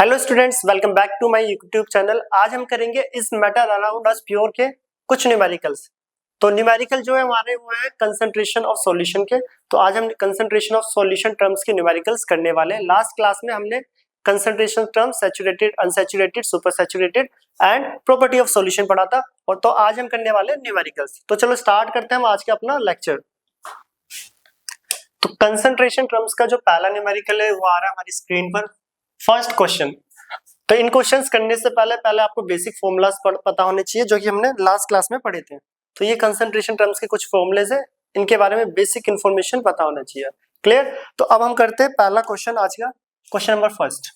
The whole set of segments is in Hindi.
Hello students, welcome back to my YouTube channel. आज हम करेंगे इस मैटर अराउंड अस प्योर के कुछ न्यूमेरिकल्स। तो न्यूमेरिकल जो है हमारे वो है कंसंट्रेशन ऑफ सॉल्यूशन के। तो आज हम कंसंट्रेशन ऑफ सॉल्यूशन टर्म्स के न्यूमेरिकल्स करने वाले हैं। लास्ट क्लास में हमने concentration terms saturated, unsaturated, super saturated and property of solution पढ़ा था। और तो आज हम करने वाले हैं न्यूमेरिकल्स। तो चलो स्टार्ट करते हैं हम आज का अपना लेक्चर। तो कंसंट्रेशन टर्म्स का जो पहला न्यूमेरिकल है वो आ रहा है हमारी स्क्रीन पर। First question. तो इन क्वेश्चंस करने से पहले आपको बेसिक फॉर्मूलाज पता होने चाहिए जो कि हमने लास्ट क्लास में पढ़े थे। तो ये कंसंट्रेशन टर्म्स के कुछ फॉर्मूलेज है, इनके बारे में बेसिक इंफॉर्मेशन पता होना चाहिए। क्लियर? तो अब हम करते हैं पहला क्वेश्चन आज का। Question number first.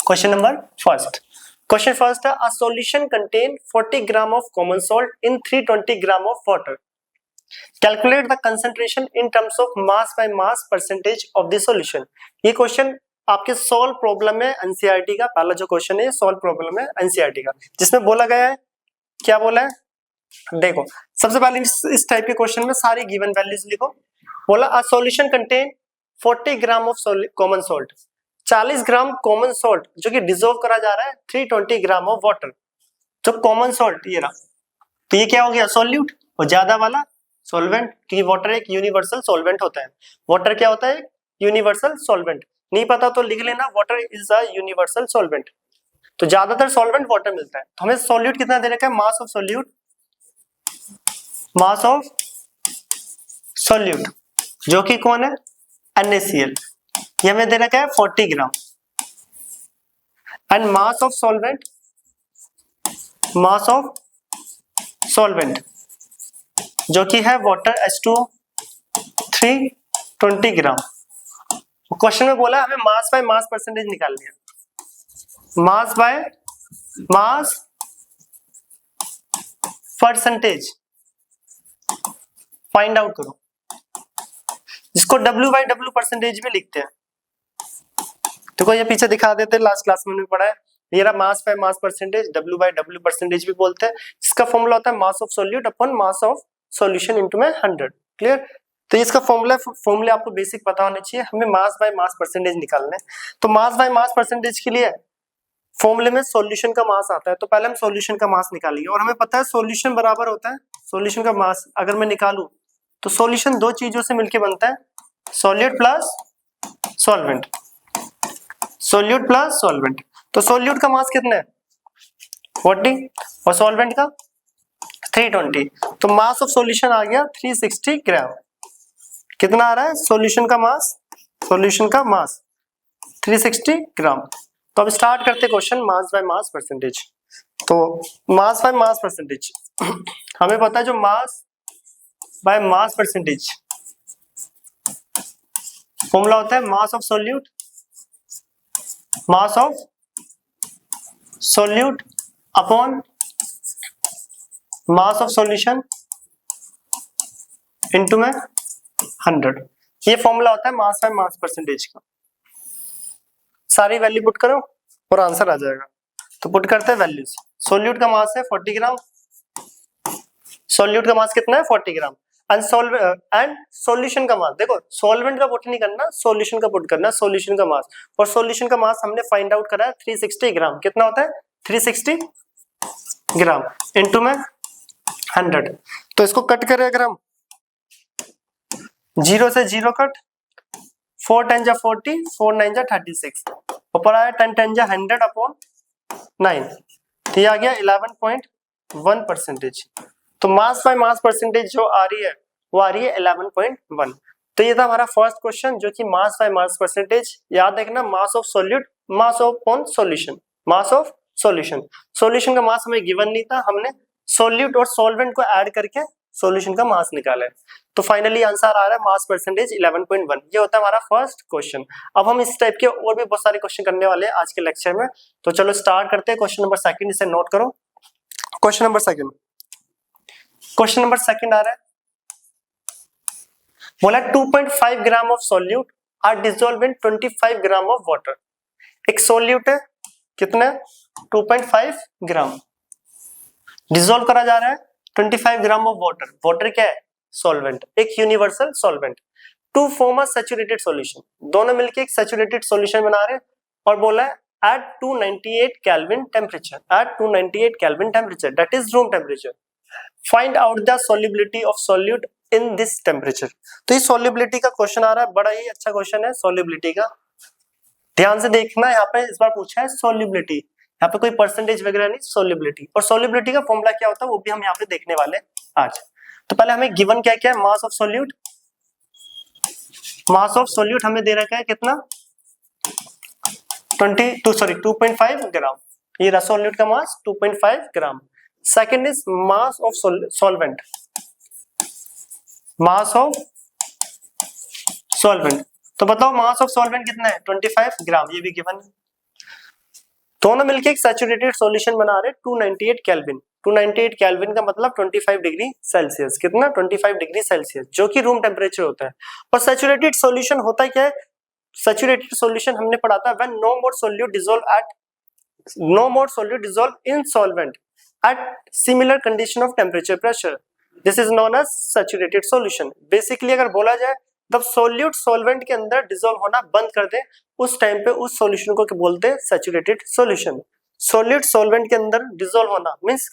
Question first है, a solution contain 40 gram of common salt in 320 gram of water. Calculate the concentration in terms of mass by mass percentage of the solution. ये क्वेश्चन आपके सॉल्व प्रॉब्लम है एनसीईआरटी का। पहला जो क्वेश्चन है सॉल्व प्रॉब्लम है एनसीईआरटी का, जिसमें बोला गया है, क्या बोला है देखो। सबसे पहले इस टाइप के क्वेश्चन में सारी गिवन वैल्यूज लिखो। बोला अ solution contain 40 gram of common salt, 40 gram common salt जो कि डिसॉल्व करा जा रहा है 320 ग्राम ऑफ वाटर। जो कॉमन सॉल्ट ये रहा, तो ये क्या हो गया सॉल्यूट, और ज्यादा वाला सॉल्वेंट, क्योंकि वाटर एक यूनिवर्सल सॉल्वेंट होता है। वाटर क्या होता है? Universal solvent. नहीं पता तो लिख लेना, water is a universal solvent. तो ज्यादातर सॉल्वेंट वाटर मिलता है। तो हमें सॉल्यूट कितना दे रखा है? Mass of solute, mass of solute जो कि कौन है? NaCl। ये हमें दे रखा है 40 gram. And mass of solvent, mass of solvent जो कि है वाटर H2O 320 ग्राम। क्वेश्चन में बोला हमें मास बाय मास परसेंटेज निकालनी है। मास by mass percentage find out करो, जिसको W बाय W परसेंटेज भी लिखते हैं। देखो ये पीछे दिखा देते हैं, लास्ट क्लास में भी पढ़ा है। ये रहा mass by mass percentage, W by W percentage भी बोलते हैं। इसका फॉर्मूला होता है mass of solute upon mass of solution into में 100। क्लियर? तो इसका फॉर्मूला आपको बेसिक पता होने चाहिए। हमें मास बाय मास परसेंटेज निकालना है। तो मास बाय मास परसेंटेज के लिए फॉर्मूले में सॉल्यूशन का मास आता है। तो पहले हम सॉल्यूशन का मास निकालेंगे। और हमें पता है सॉल्यूशन बराबर होता है, सॉल्यूशन का मास अगर मैं निकालूं तो सॉल्यूशन दो चीजों से मिलकर बनता है, solute plus solvent, solute plus solvent. तो सॉल्यूट का मास कितना है? 40 और सॉल्वेंट का 320। तो मास ऑफ सॉल्यूशन आ गया 360 ग्राम। कितना आ रहा है सॉल्यूशन का मास? सॉल्यूशन का मास 360 ग्राम। तो अब स्टार्ट करते question mass by mass percentage. तो मास बाय मास परसेंटेज हमें पता है, जो mass by mass percentage formula होता है mass of solute, mass of solute upon mass of solution into में 100। ये फॉर्मूला होता है मास बाय मास परसेंटेज का। सारी वैल्यू पुट करो और आंसर आ जाएगा। तो पुट करते हैं वैल्यूज। सॉल्यूट का मास है 40 ग्राम। सॉल्यूट का मास कितना है? 40 ग्राम। एंड सॉल्यूशन का मास, देखो सॉल्वेंट का पुट नहीं करना, सॉल्यूशन का पुट करना, सॉल्यूशन का मास। और सॉल्यूशन का मास हमने फाइंड आउट करा है 360 ग्राम। कितना होता है? 360 ग्राम इनटू में 100। तो इसको कट करें अगर हम, 0 से 0 कट, 4 10 जा 40, 4 9 जा 36, ऊपर आया 10 10 जा 100 अपॉन 9। तो ये आ गया 11.1 परसेंटेज। तो मास बाय मास परसेंटेज जो आ रही है वो आ रही है 11.1। तो ये था हमारा फर्स्ट क्वेश्चन, जो कि मास बाय मास परसेंटेज। याद रखना मास of solute, mass of on solution, mass of solution. Solution का मास हमें गिवन नहीं था, हमने सॉल्यूट और सॉल्वेंट को ऐड करके सॉल्यूशन का मास निकाला है। तो फाइनली आंसर आ रहा है मास परसेंटेज 11.1। ये होता है हमारा फर्स्ट क्वेश्चन। अब हम इस टाइप के और भी बहुत सारे क्वेश्चन करने वाले हैं आज के लेक्चर में। तो चलो स्टार्ट करते हैं। क्वेश्चन नंबर सेकंड, इसे नोट करो। Question number second, question number second आ रहा है, बोला 2.5 gram of solute are dissolve in 25 gram of water. एक सॉल्यूट है, कितना? 2.5 ग्राम, डिसॉल्व करा जा रहा है 25 ग्राम ऑफ वाटर। वाटर क्या है? सॉल्वेंट, एक universal solvent. To form a saturated solution, दोनों मिलके एक सैचुरेटेड सॉल्यूशन बना रहे हैं। और बोला है at 298 Kelvin temperature, at 298 Kelvin temperature, that is room temperature. Find out the solubility of solute in this temperature. तो ये solubility का क्वेश्चन आ रहा है, बड़ा ही अच्छा क्वेश्चन है solubility का। ध्यान से देखना, यहाँ पे इस बार पूछा है solubility, यहाँ पे कोई परसेंटेज वगैरह नहीं, solubility। और solubility का फॉर्मूला क्या होता है वो भी हम यहाँ पे देखने वाले आज। तो पहले हमें गिवन क्या क्या है, mass of solute. Mass of solute हमें दे रखा है कितना, 2.5 ग्राम। ये रहा सोल्यूट का mass 2.5 gram. Second is mass of solvent, mass of solvent. तो बताओ मास ऑफ सॉल्वेंट कितना है, 25 ग्राम, ये भी गिवन है। दोनों मिलके एक सैचुरेटेड सॉल्यूशन बना रहे 298 केल्विन। 298 केल्विन का मतलब 25 डिग्री सेल्सियस, कितना 25 डिग्री सेल्सियस, जो कि रूम टेम्परेचर होता है। और सैचुरेटेड सॉल्यूशन होता क्या है, सैचुरेटेड सॉल्यूशन हमने पढ़ा था when no more solute dissolve in solvent at similar condition of temperature pressure, this is known as saturated solution. Basically अगर बोला जाए तब सोल्यूट सॉल्वेंट के अंदर डिसॉल्व होना बंद कर दे, उस टाइम पे उस सॉल्यूशन को क्या बोलते हैं, सैचुरेटेड सॉल्यूशन। सोल्यूट सॉल्वेंट के अंदर डिसॉल्व होना मींस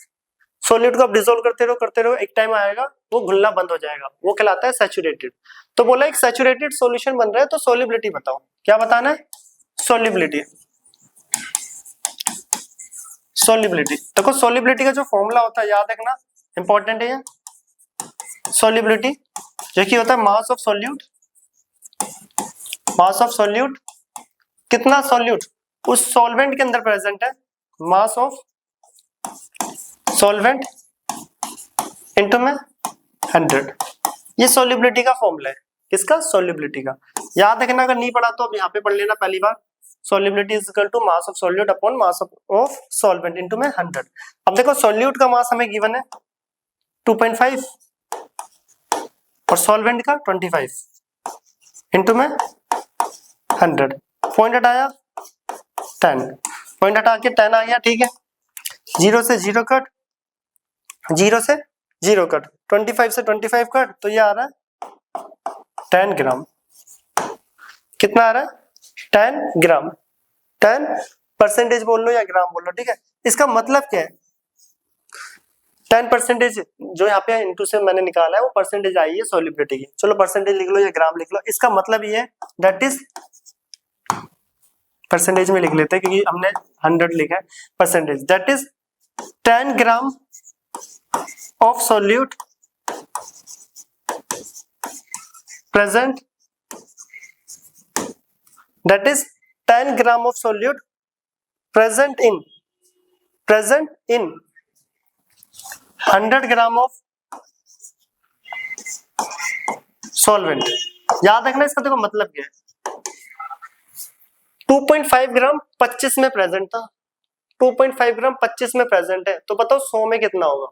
सोल्यूट को आप डिसॉल्व करते रहो, एक टाइम आएगा वो घुलना बंद हो जाएगा, वो कहलाता है सैचुरेटेड। तो बोला एक सैचुरेटेड सॉल्यूशन बन रहा है, तो सॉल्युबिलिटी बताओ, क्या बताना है, सॉल्युबिलिटी। सॉल्युबिलिटी देखो, सॉल्युबिलिटी का जो फॉर्मूला होता है याद रखना, इंपॉर्टेंट है ये। सॉल्युबिलिटी जो कि होता है mass of solute, mass of solute, कितना सोल्यूट उस सॉल्वेंट के अंदर प्रेजेंट है, मास ऑफ सॉल्वेंट इनटू में 100। ये सॉल्युबिलिटी का फॉर्मूला है, किसका, सॉल्युबिलिटी का। याद रखना, अगर नहीं पढ़ा तो अब यहाँ पे पढ़ लेना पहली बार। Solubility is equal to mass of solute upon mass of solvent into में 100। अब देखो सोल्यूट का मास हमें गिवन है 2.5 और सॉल्वेंट का 25 इनटू में 100। पॉइंट हटाया 10, पॉइंट हटा के 10 आ गया, ठीक है। 0 से 0 कट, 0 से 0 कट, 25 से 25 कट, तो ये आ रहा है 10 ग्राम। कितना आ रहा है, 10 ग्राम। 10% बोल लो या ग्राम बोल लो, ठीक है। इसका मतलब क्या है, 10% जो यहाँ पे इनटू से मैंने निकाला है वो परसेंटेज आई है सॉल्युबिलिटी की। चलो परसेंटेज लिख लो या ग्राम लिख लो, इसका मतलब ये है दैट इज, परसेंटेज में लिख लेते हैं क्योंकि हमने 100 लिखा है, percentage that is 10 gram of solute present, that is 10 gram of solute present in 100 gram of solvent। याद रखना इसका देखो मतलब क्या है, 2.5 ग्राम 25 में प्रेजेंट था, 2.5 ग्राम 25 में प्रेजेंट है, तो बताओ 100 में कितना होगा,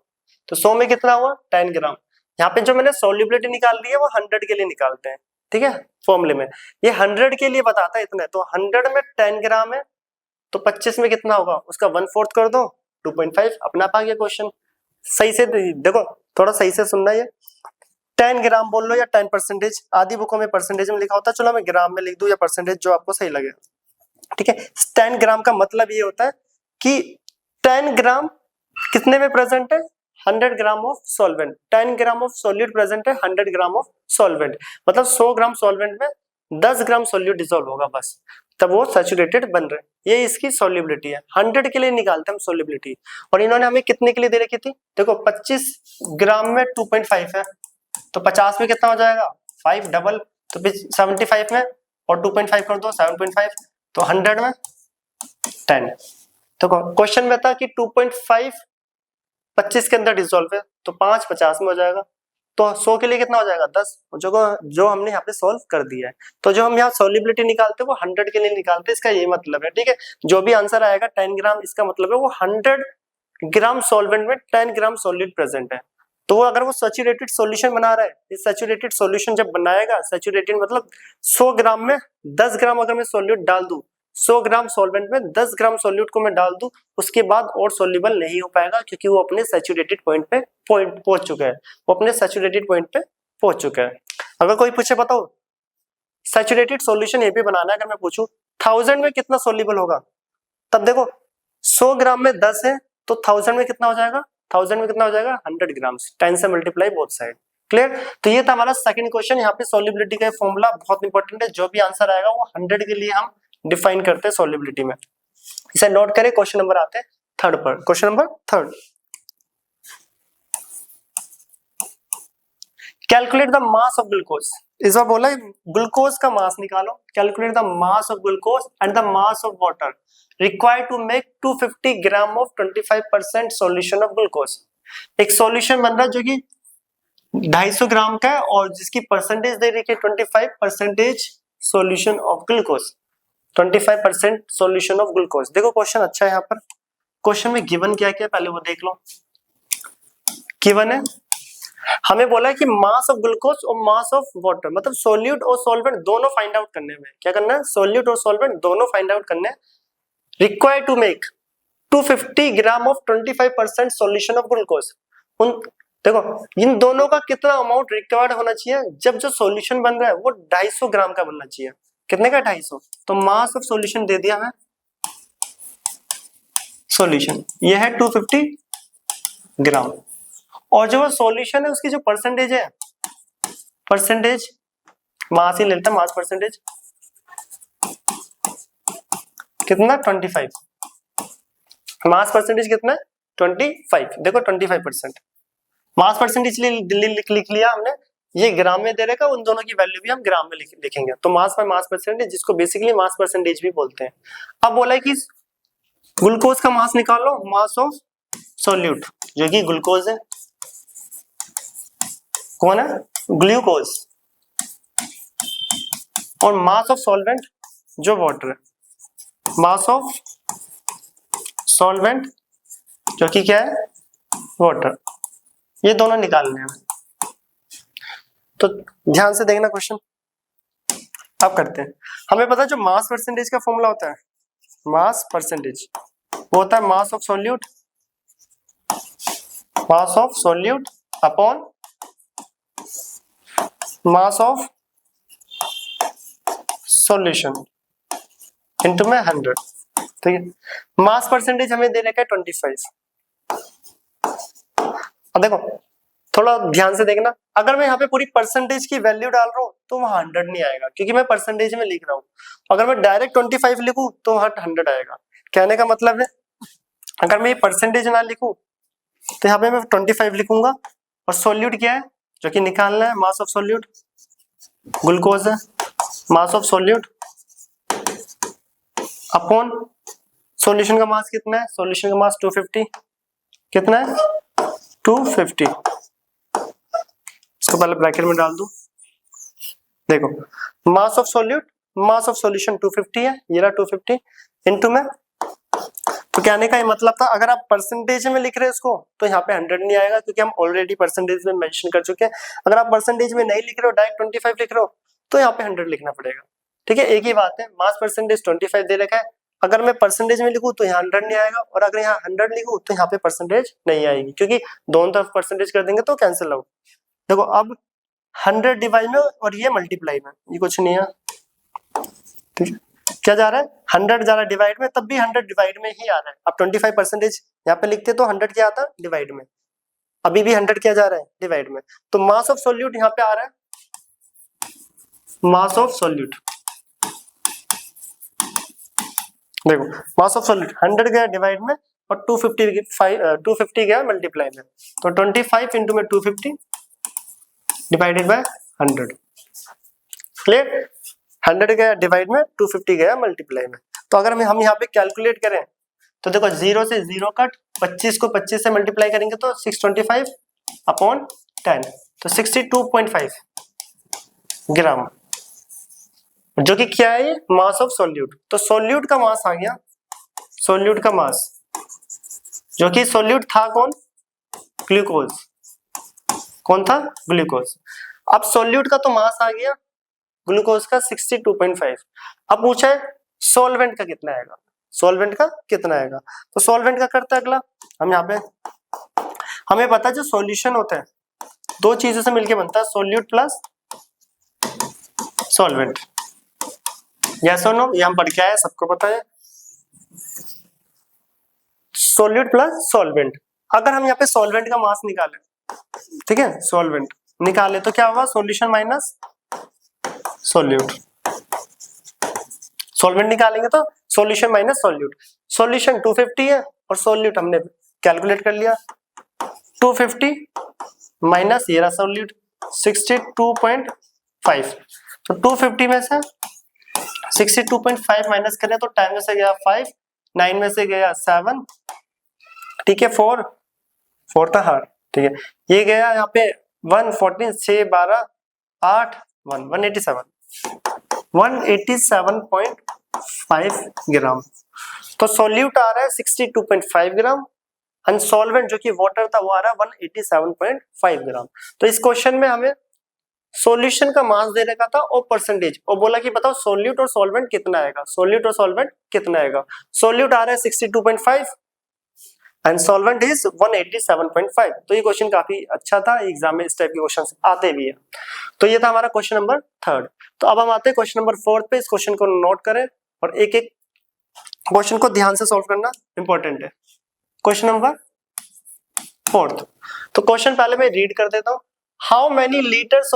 तो 100 में कितना हुआ 10 ग्राम। यहाँ पे जो मैंने सॉल्युबिलिटी निकाल ली है वो 100 के लिए निकालते हैं, ठीक है, फॉर्मूले में ये 100 के लिए बताता है इतना। तो 100 में 10 ग्राम है तो 25 में कितना होगा, उसका 1/4 कर दो, 2.5, अपना आ गया क्वेश्चन। सही से देखो, थोड़ा सही से सुनना, ये 10 ग्राम बोल लो या 10%, आधी बुकों में परसेंटेज में लिखा होता है, चलो मैं ग्राम में लिख दूं या परसेंटेज, जो आपको सही लगे, ठीक है। 10 ग्राम का मतलब ये होता है कि 10 ग्राम कितने में प्रेजेंट है, 100 gram of solvent. 10 gram of solute present है 100 ग्राम ऑफ सॉल्वेंट, मतलब 100 ग्राम सॉल्वेंट में 10 ग्राम सोल्यूट डिसॉल्व होगा बस, तब वो सैचुरेटेड बन रहे हैं। ये इसकी सॉल्युबिलिटी है, 100 के लिए निकालते हैं हम सॉल्युबिलिटी। और इन्होंने हमें कितने के लिए दे रखी थी, देखो 25 ग्राम में 2.5 है, तो 50 में कितना हो जाएगा 5 डबल, तो 75 में और 2.5 कर दो 7.5, तो 100 में 10। तो क्वेश्चन में था कि 2.5 25 के अंदर डिसॉल्व है, तो 5 50 में हो जाएगा, तो 100 के लिए कितना हो जाएगा 10, जो हमने यहाँ पे सॉल्व कर दिया है। तो जो हम यहाँ सॉल्युबिलिटी निकालते हैं वो 100 के लिए निकालते हैं, इसका ये मतलब है, ठीक है। जो भी आंसर आएगा 10 ग्राम, इसका मतलब है वो 100 ग्राम सॉल्वेंट में 10 ग्राम सॉल्यूट प्रेजेंट है। तो अगर वो सैचुरेटेड सॉल्यूशन बना रहा है, ये सैचुरेटेड सॉल्यूशन जब बनाएगा, सैचुरेटेड मतलब 100 ग्राम में 10 ग्राम अगर मैं सॉल्यूट डाल दूं, 100 ग्राम सॉल्वेंट में 10 ग्राम सॉल्यूट को मैं डाल दूं, उसके बाद और सॉल्युबल नहीं हो पाएगा, क्योंकि वो अपने सैचुरेटेड पॉइंट पे पहुंच चुका है, वो अपने सैचुरेटेड पॉइंट पे पहुंच चुका है। अगर कोई पूछे बताओ सैचुरेटेड सॉल्यूशन ये भी बनाना है, अगर मैं पूछूं 1000 में कितना सोल्यूबल होगा, तब देखो 100 ग्राम में 10 है तो 1000 में कितना हो जाएगा, 1000 में कितना हो जाएगा 100 ग्राम, 10 से मल्टीप्लाई बोथ साइड। क्लियर। तो ये था हमारा सेकंड क्वेश्चन। यहाँ पे सोल्यूबिलिटी का फॉर्मूला बहुत इंपॉर्टेंट है, जो भी आंसर आएगा वो 100 के लिए हम डिफाइन करते हैं सोल्यूबिलिटी में, इसे नोट करें। क्वेश्चन नंबर आते हैं थर्ड पर। Question number third, calculate the mass of glucose. इस बार बोला है ग्लूकोज का मास निकालो, calculate the mass of glucose and the mass of water required to make 250 gram of 25% solution of glucose. एक सॉल्यूशन बन रहा है जो कि 250 ग्राम का है और जिसकी परसेंटेज दे रखी है 25% solution of glucose, 25% solution of glucose. देखो क्वेश्चन अच्छा है, यहाँ पर क्वेश्चन में गिवन क्या क्या पहले वो देख लो। गिवन है हमें बोला है कि मास ऑफ ग्लूकोज और मास ऑफ वाटर, मतलब सोल्यूट और सॉल्वेंट दोनों फाइंड आउट करने में, क्या करना है, सोल्यूट और सॉल्वेंट दोनों फाइंड आउट करने हैं। Required to make 250 gram of 25% solution of glucose. उन देखो इन दोनों का कितना अमाउंट रिक्वायर्ड होना चाहिए, जब जो सॉल्यूशन बन रहा है वो 250 ग्राम का बनना चाहिए। कितने का, 250। तो मास ऑफ सॉल्यूशन दे दिया है, सॉल्यूशन ये है 250 ग्राम, और जो सॉल्यूशन है उसकी जो परसेंटेज है, परसेंटेज मास ही लेता है, मास परसेंटेज कितना, 25। मास परसेंटेज कितना है, 25। देखो 25% मास परसेंटेज लिख लिया हमने, ये ग्राम में दे रखा, उन दोनों की वैल्यू भी हम ग्राम में लिखेंगे। तो मास पर मास परसेंटेज, जिसको बेसिकली मास परसेंटेज भी बोलते हैं। अब बोला है कि ग्लूकोज का मास निकालो, मास ऑफ सोल्यूट, जो कि ग्लूकोज है, कौन है, ग्लूकोज, और मास ऑफ सॉल्वेंट जो वाटर है, मास ऑफ सॉल्वेंट जो कि क्या है, वाटर। ये दोनों निकालने हैं। तो ध्यान से देखना क्वेश्चन। अब करते हैं, हमें पता है जो मास परसेंटेज का फॉर्मूला होता है, मास परसेंटेज वो होता है mass of solute, mass of solute upon mass of solution into में 100। ठीक है, मास परसेंटेज हमें दे रखा है 25। अब देखो थोड़ा ध्यान से देखना, अगर मैं यहाँ पे पूरी परसेंटेज की वैल्यू डाल रहा हूँ तो वहां 100 नहीं आएगा, क्योंकि मैं परसेंटेज में लिख रहा हूँ। अगर मैं डायरेक्ट 25 लिखूं तो वहां 100 आएगा। कहने का मतलब है अगर मैं ये परसेंटेज ना लिखूं तो यहाँ पे मैं 25 लिखूंगा, और सोल्यूट क्या है जो कि निकालना है, मास ऑफ सोल्यूट, ग्लूकोज है, mass of solute upon solution का मास कितना है, सॉल्यूशन का मास 250, कितना है 250। इसको पहले ब्रैकेट में डाल दूं। देखो मास of solute, mass of solution 250 है, ये रहा 250 इनटू में, तो कहने का ये मतलब था अगर आप परसेंटेज में लिख रहे हैं इसको तो यहाँ पे 100 नहीं आएगा, क्योंकि हम ऑलरेडी परसेंटेज में मेंशन कर चुके हैं। अगर आप परसेंटेज में नहीं लिख रहे हो, डायरेक्ट 25 लिख रहे हो, तो यहाँ पे 100 लिखना पड़ेगा। ठीक है, एक ही बात है, मास परसेंटेज 25 दे रखा है, अगर मैं परसेंटेज में लिखूं तो यहाँ 100 नहीं आएगा, और अगर यहाँ 100 लिखूं तो यहाँ पे परसेंटेज नहीं आएगी, क्योंकि दोनों तरफ परसेंटेज कर देंगे तो कैंसिल आउट। देखो अब 100 डिवाइड में और ये मल्टीप्लाई में, ये कुछ नहीं है। ठीक है, क्या जा रहा है, 100 जा रहा है डिवाइड में, तब भी 100 डिवाइड में ही आ रहा है। अब 25% यहाँ पे लिखते तो 100 क्या आता डिवाइड में, अभी भी 100 क्या जा रहा है डिवाइड में। तो मास ऑफ सोल्यूट यहाँ पे आ रहा है, मास ऑफ सोल्यूट, देखो मास ऑफ सोल्यूट 100 गया डिवाइड में और 250 गया मल्टीप्लाई में, तो 25 इंटू में 250 डिवाइडेड बाय 100। क्लियर, 100 गया डिवाइड में, 250 गया मल्टीप्लाई में। तो अगर हम यहाँ पे कैलकुलेट करें तो देखो 0 से 0 कट, 25 को 25 से मल्टीप्लाई करेंगे तो 625 अपॉन 10, तो 62.5 ग्राम, जो कि क्या है, मास ऑफ सोल्यूट। तो सोल्यूट का मास आ गया, सोल्यूट का मास, जो कि सोल्यूट था कौन, ग्लूकोज, कौन था, ग्लूकोज। अब सोल्यूट का तो मास आ गया, ग्लूकोज का 62.5। अब पूछा है सॉल्वेंट का कितना आएगा, सॉल्वेंट का कितना आएगा, तो सॉल्वेंट का करता है अगला। हम यहाँ पे हमें पता है जो सॉल्यूशन होता है दो चीजों से मिलके बनता है, सोल्यूट प्लस सॉल्वेंट, यस और नो, ये हम पढ़ के आए, सबको पता है। सॉल्यूट प्लस सॉल्वेंट, अगर हम यहाँ पे सॉल्वेंट का मास निकालें, ठीक है, सॉल्वेंट निकाले तो क्या होगा, सॉल्यूशन माइनस सॉल्यूट। सॉल्वेंट निकालेंगे तो सॉल्यूशन माइनस सॉल्यूट। सॉल्यूशन 250 है और सॉल्यूट हमने कैलकुलेट कर लिया 250 माइनस ये रहा सॉल्यूट 62.5। तो 250 में से 62.5 माइनस करें तो 10 में से गया 5, 9 में से गया 7, ठीक है, 4 था हार, ठीक है, ये गया यहाँ पे 1, 14, 6, 12, 8, 187.5 ग्राम। तो सॉल्यूट आ रहा है 62.5 ग्राम, अनसॉल्वेंट जो कि वाटर था वो आ रहा है 187.5 ग्राम। तो इस क्वेश्चन में हमें सॉल्यूशन का मास देने का था और परसेंटेज, और बोला कि बताओ सॉल्यूट और सॉल्वेंट कितना आएगा, सॉल्यूट और सॉल्वेंट कितना आएगा। सॉल्यूट आ रहा है 62.5 एंड सॉल्वेंट इज 187.5। तो ये क्वेश्चन काफी अच्छा था, एग्जाम में इस टाइप के क्वेश्चंस आते भी है। तो ये था हमारा क्वेश्चन नंबर 3। तो अब हम आते हैं क्वेश्चन नंबर 4 पे। इस क्वेश्चन को नोट करें और एक एक क्वेश्चन को ध्यान से सॉल्व करना इंपॉर्टेंट है। क्वेश्चन नंबर 4, तो क्वेश्चन पहले मैं रीड कर देता हूं। How many litres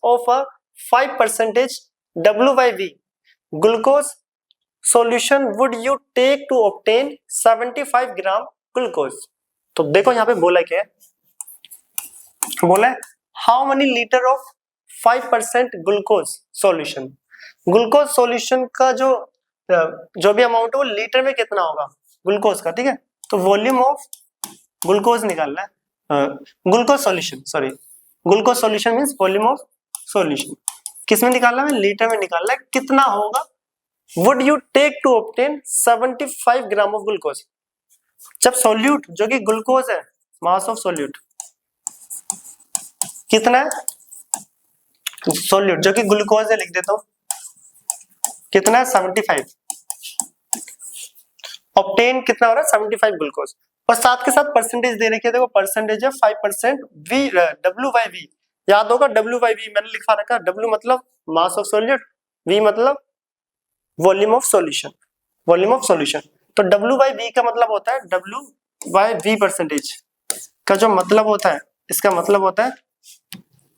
of a 5% WYV glucose solution would you take to obtain 75 gram glucose. तो देखो यहाँ पे बोला क्या है, बोला है how many litre of 5% glucose solution. Glucose solution का जो भी अमाउंट है वो लीटर में कितना होगा ग्लूकोज का, ठीक है। तो वॉल्यूम ऑफ ग्लूकोज निकालना है, glucose solution means volume of solution. किस में निकालना है, लीटर में निकालना है, कितना होगा। Would you take to obtain 75 gram of glucose. जब सॉल्यूट जो कि ग्लूकोज है, मास ऑफ सॉल्यूट कितना है, सॉल्यूट जो कि ग्लूकोज है लिख देता हूं, कितना है 75, ऑब्टेन कितना हो रहा है 75 ग्लूकोज, और साथ के साथ परसेंटेज दे रखी है, देखो परसेंटेज है 5% WYV, याद होगा WYV मैंने लिखा रखा, W मतलब मास ऑफ सॉल्यूट, V मतलब वॉल्यूम ऑफ सॉल्यूशन, तो WYV का मतलब होता है WYV परसेंटेज का जो मतलब होता है, इसका मतलब होता है,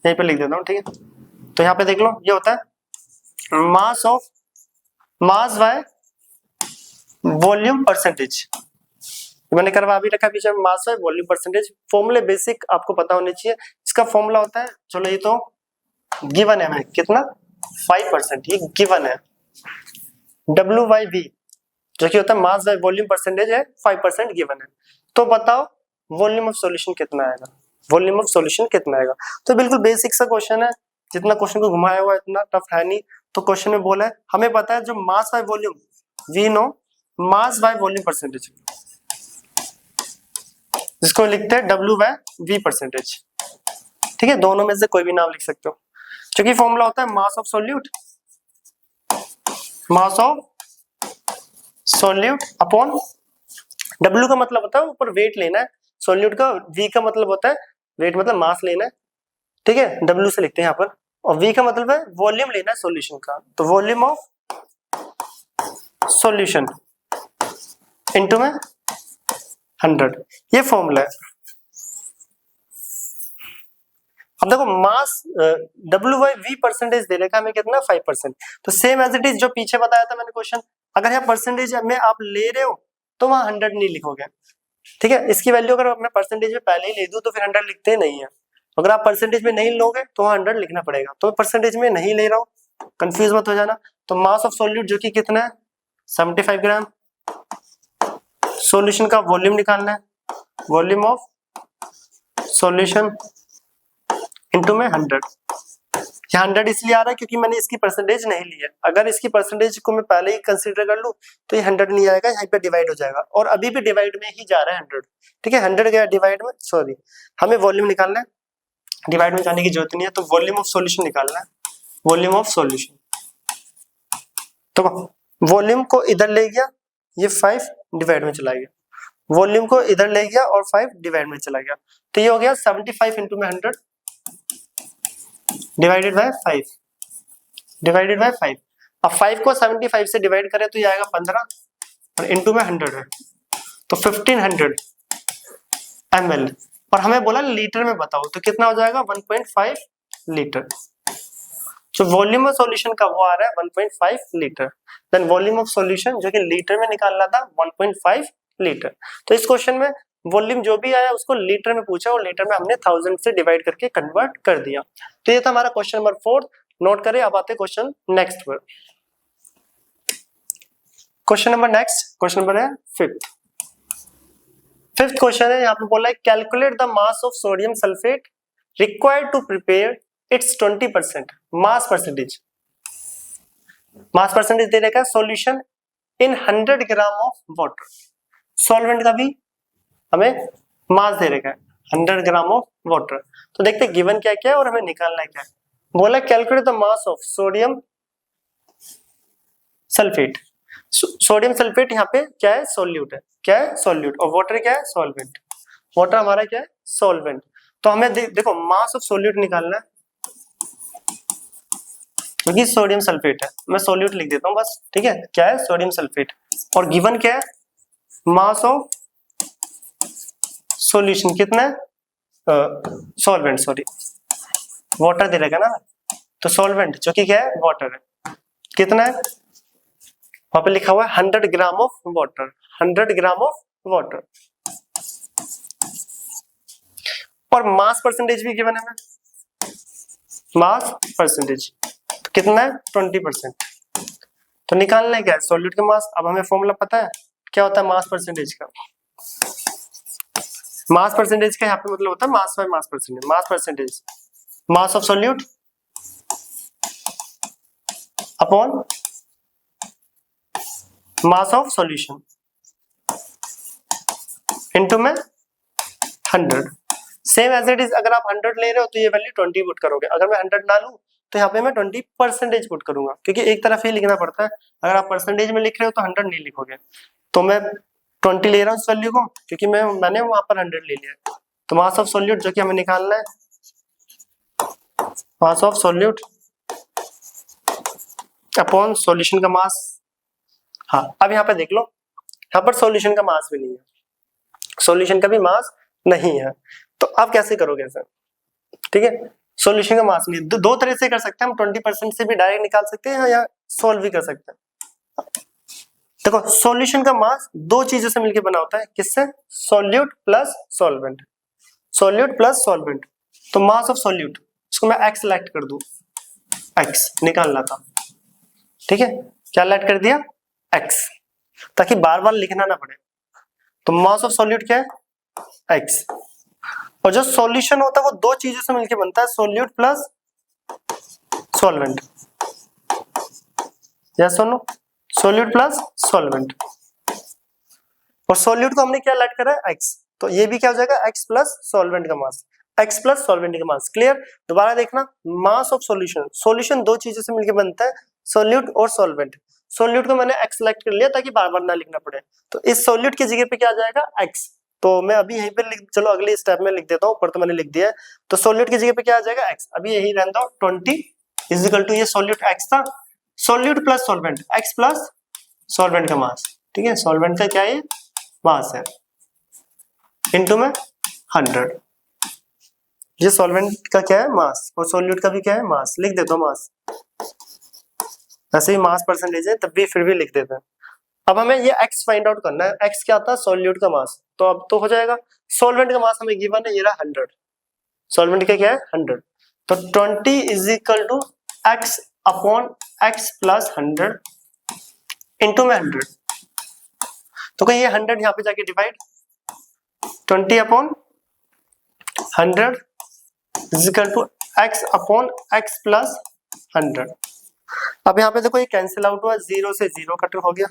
यहीं पे लिख देता हूं, ठीक है। तो यहाँ पे देख लो, ये होता है मास बाय वॉल्यूम परसेंटेज, मैंने करवा भी रखा पीछे, मास बाय वॉल्यूम परसेंटेज। फॉर्मूले बेसिक आपको पता होने चाहिए। इसका फॉर्मूला होता है, चलो ये तो गिवन है, हमें कितना 5%, ये गिवन है। WYV जो कि होता है मास बाय वॉल्यूम परसेंटेज है, 5% गिवन है। तो बताओ वॉल्यूम ऑफ सॉल्यूशन कितना आएगा, तो बिल्कुल बेसिक सा क्वेश्चन है, जितना क्वेश्चन को घुमाया हुआ है इतना टफ है नहीं। तो क्वेश्चन में बोला है, हमें पता है जो mass by volume, we know mass by volume percentage, जिसको लिखते हैं WV परसेंटेज, ठीक है। दोनों में से कोई भी नाम लिख सकते हो, क्योंकि फॉर्मूला होता है mass of solute upon W का मतलब होता है ऊपर वेट लेना है, सॉल्यूट का V का मतलब होता है वेट मतलब मास लेना है, ठीक है, W से लिखते हैं यहाँ पर, और V का मतलब है वॉल्यूम लेना है सॉल्यूशन का, तो वॉल्यूम ऑफ सॉल्यूशन इनटू में 100, ये फॉर्मूला है। अब देखो मास WYV परसेंटेज दे रखा है हमें कितना 5%, तो सेम एज इट इज जो पीछे बताया था मैंने क्वेश्चन, अगर यहाँ परसेंटेज में आप ले रहे हो तो वहां 100 नहीं लिखोगे, ठीक है। इसकी वैल्यू अगर मैं परसेंटेज में पहले ही ले दूं तो फिर 100 लिखते नहीं है, अगर आप परसेंटेज में नहीं लोगे तो वहां 100 लिखना पड़ेगा। तो मैं परसेंटेज में नहीं ले रहा हूँ, कंफ्यूज मत हो जाना। तो मास ऑफ सॉल्यूट जो कि कितना है 75 ग्राम, सॉल्यूशन का वॉल्यूम निकालना है, वॉल्यूम ऑफ सॉल्यूशन इनटू में 100, यहाँ 100 इसलिए आ रहा है क्योंकि मैंने इसकी परसेंटेज नहीं ली है। अगर इसकी परसेंटेज को मैं पहले ही कंसीडर कर लूं तो ये 100 नहीं आएगा, यहाँ पे डिवाइड हो जाएगा, और अभी भी डिवाइड में ही जा रहा है 100, ठीक है। 100 गया डिवाइड में, सॉरी हमें वॉल्यूम निकालना है, डिवाइड में जाने की जरूरत नहीं है। तो वॉल्यूम ऑफ सॉल्यूशन निकालना है, वॉल्यूम ऑफ सॉल्यूशन, तो वॉल्यूम को इधर ले गया, ये 5 डिवाइड में चला गया, वॉल्यूम को इधर ले गया और 5 डिवाइड में चला गया, तो ये हो गया 75 इंटू में 100 डिवाइडेड बाय 5, डिवाइडेड बाय 5। अब 5 को 75 से डिवाइड करें तो ये आएगा 15 और इनटू में 100 है तो 1500 ml और हमें बोला लीटर में बताओ तो कितना हो जाएगा 1.5 लीटर। जो वॉल्यूम ऑफ सॉल्यूशन का वो आ रहा है 1.5 litre. Then volume of solution जो कि लीटर में निकालना था 1.5 लीटर। तो इस क्वेश्चन में वॉल्यूम जो भी आया उसको लीटर में पूछा और लीटर में हमने 1000 से डिवाइड करके कन्वर्ट कर दिया। तो ये था हमारा क्वेश्चन नंबर 4। नोट करें। अब आते क्वेश्चन नेक्स्ट पर। Question number next question number है 5th क्वेश्चन है। यहाँ पे बोला है calculate the mass of sodium sulphate required to prepare its 20% mass percentage. Mass percentage दे रखा है solution in 100 gram of water. Solvent का भी हमें मास दे रखा है 100 ग्राम ऑफ वाटर। तो देखते हैं गिवन क्या क्या है और हमें निकालना है क्या है। बोला calculate the mass of sodium sulphate. Sodium sulphate यहाँ पे क्या है सॉल्यूट है। क्या है सॉल्यूट और वाटर क्या है सॉल्वेंट। वाटर हमारा क्या है सॉल्वेंट। तो हमें देखो मास ऑफ सॉल्यूट निकालना है क्योंकि सोडियम सल्फेट है। मैं सॉल्यूट लिख देता हूँ बस। ठीक है क्या है सोडियम सल्फेट और गिवन क्या है मास ऑफ सॉल्यूशन कितना है सॉल्वेंट सॉरी वाटर दे रहेगा ना। तो सॉल्वेंट जो कि क्या है वाटर है कितना है वहां पे लिखा हुआ है 100 gram of water. 100 gram of water और मास परसेंटेज भी गिवन है ना। मास परसेंटेज तो कितना है 20%। तो निकालना है क्या है सॉल्यूट का मास। अब हमें फॉर्मूला पता है क्या होता है मास परसेंटेज का। मास परसेंटेज का यहाँ पे मतलब होता है मास by mass percentage. Mass percentage mass of solute upon mass of solution into में 100। सेम एज इट इज अगर आप 100 ले रहे हो तो ये वैल्यू 20 पुट करोगे। अगर मैं 100 ना लूं तो यहाँ पे मैं 20% पुट करूंगा क्योंकि एक तरफ ही लिखना पड़ता है। अगर आप परसेंटेज में लिख रहे हो तो 100 नहीं लिखोगे। तो मैं 20 ले रहा हूँ इस वैल्यू को क्योंकि मैंने वहां पर 100 ले लिया। तो मास ऑफ सॉल्यूट जो कि हमें निकालना है mass of solute upon solution का मास। हाँ अब यहाँ पे देख लो यहाँ पर सॉल्यूशन का मास भी नहीं है। सॉल्यूशन का भी मास नहीं है तो आप कैसे करोगे सर। ठीक है सॉल्यूशन का मास नहीं है। दो तरह से कर सकते हैं हम। 20% से भी डायरेक्ट निकाल सकते हैं या सॉल्व भी कर सकते हैं। देखो सॉल्यूशन का मास दो चीजों से मिलकर बना होता है। किससे solute plus solvent. Solute plus solvent तो मास ऑफ सॉल्यूट इसको मैं x सेलेक्ट कर दूं। x निकालना था। ठीक है क्या सेलेक्ट कर दिया x ताकि बार बार लिखना ना पड़े। तो मास ऑफ सॉल्यूट क्या है x और जो सॉल्यूशन होता है वो दो चीजों से मिलकर बनता है सॉल्यूट प्लस सॉल्वेंट। यस और नो सॉल्यूट प्लस सॉल्वेंट और सॉल्यूट को हमने क्या सेलेक्ट करा है x। तो ये भी क्या हो जाएगा x प्लस सॉल्वेंट का मास। x प्लस सॉल्वेंट का मास। क्लियर। दोबारा देखना मास ऑफ सॉल्यूशन। सॉल्यूशन दो चीजों से मिलकर बनता है सॉल्यूट और सॉल्वेंट। सॉल्यूट को मैंने x सेलेक्ट कर लिया ताकि बार बार ना लिखना पड़े। तो इस सॉल्यूट की जगह पे क्या आ जाएगा x। तो मैं अभी यहीं पे चलो अगले स्टेप में लिख देता हूँ। ऊपर तो मैंने लिख दिया है। तो सॉल्यूट की जगह पे क्या आ जाएगा x। अभी यही रहने दो 20 इज इक्वल टू ये सॉल्यूट x था solute plus solvent x plus solvent का मास। ठीक है सॉल्वेंट का क्या है मास है इनटू में 100। ये सॉल्वेंट का क्या है मास और सॉल्यूट का भी क्या है मास। लिख देता हूँ मास। ऐसे ही मास परसेंटेज है तब भी फिर भी लिख देते हैं। अब हमें ये x फाइंड आउट करना है। x क्या था सॉल्यूट का मास। तो अब तो हो जाएगा सॉल्वेंट का मास हमें गिवन है ये रहा 100। सॉल्वेंट का क्या है 100। तो 20 is equal to x upon x plus 100 into में 100। तो कहीं ये 100 यहाँ पे जाके divide 20 upon 100 is equal to x upon x plus 100। अब यहाँ पे देखो ये कैंसिल आउट हुआ 0 से 0 कट हो गया।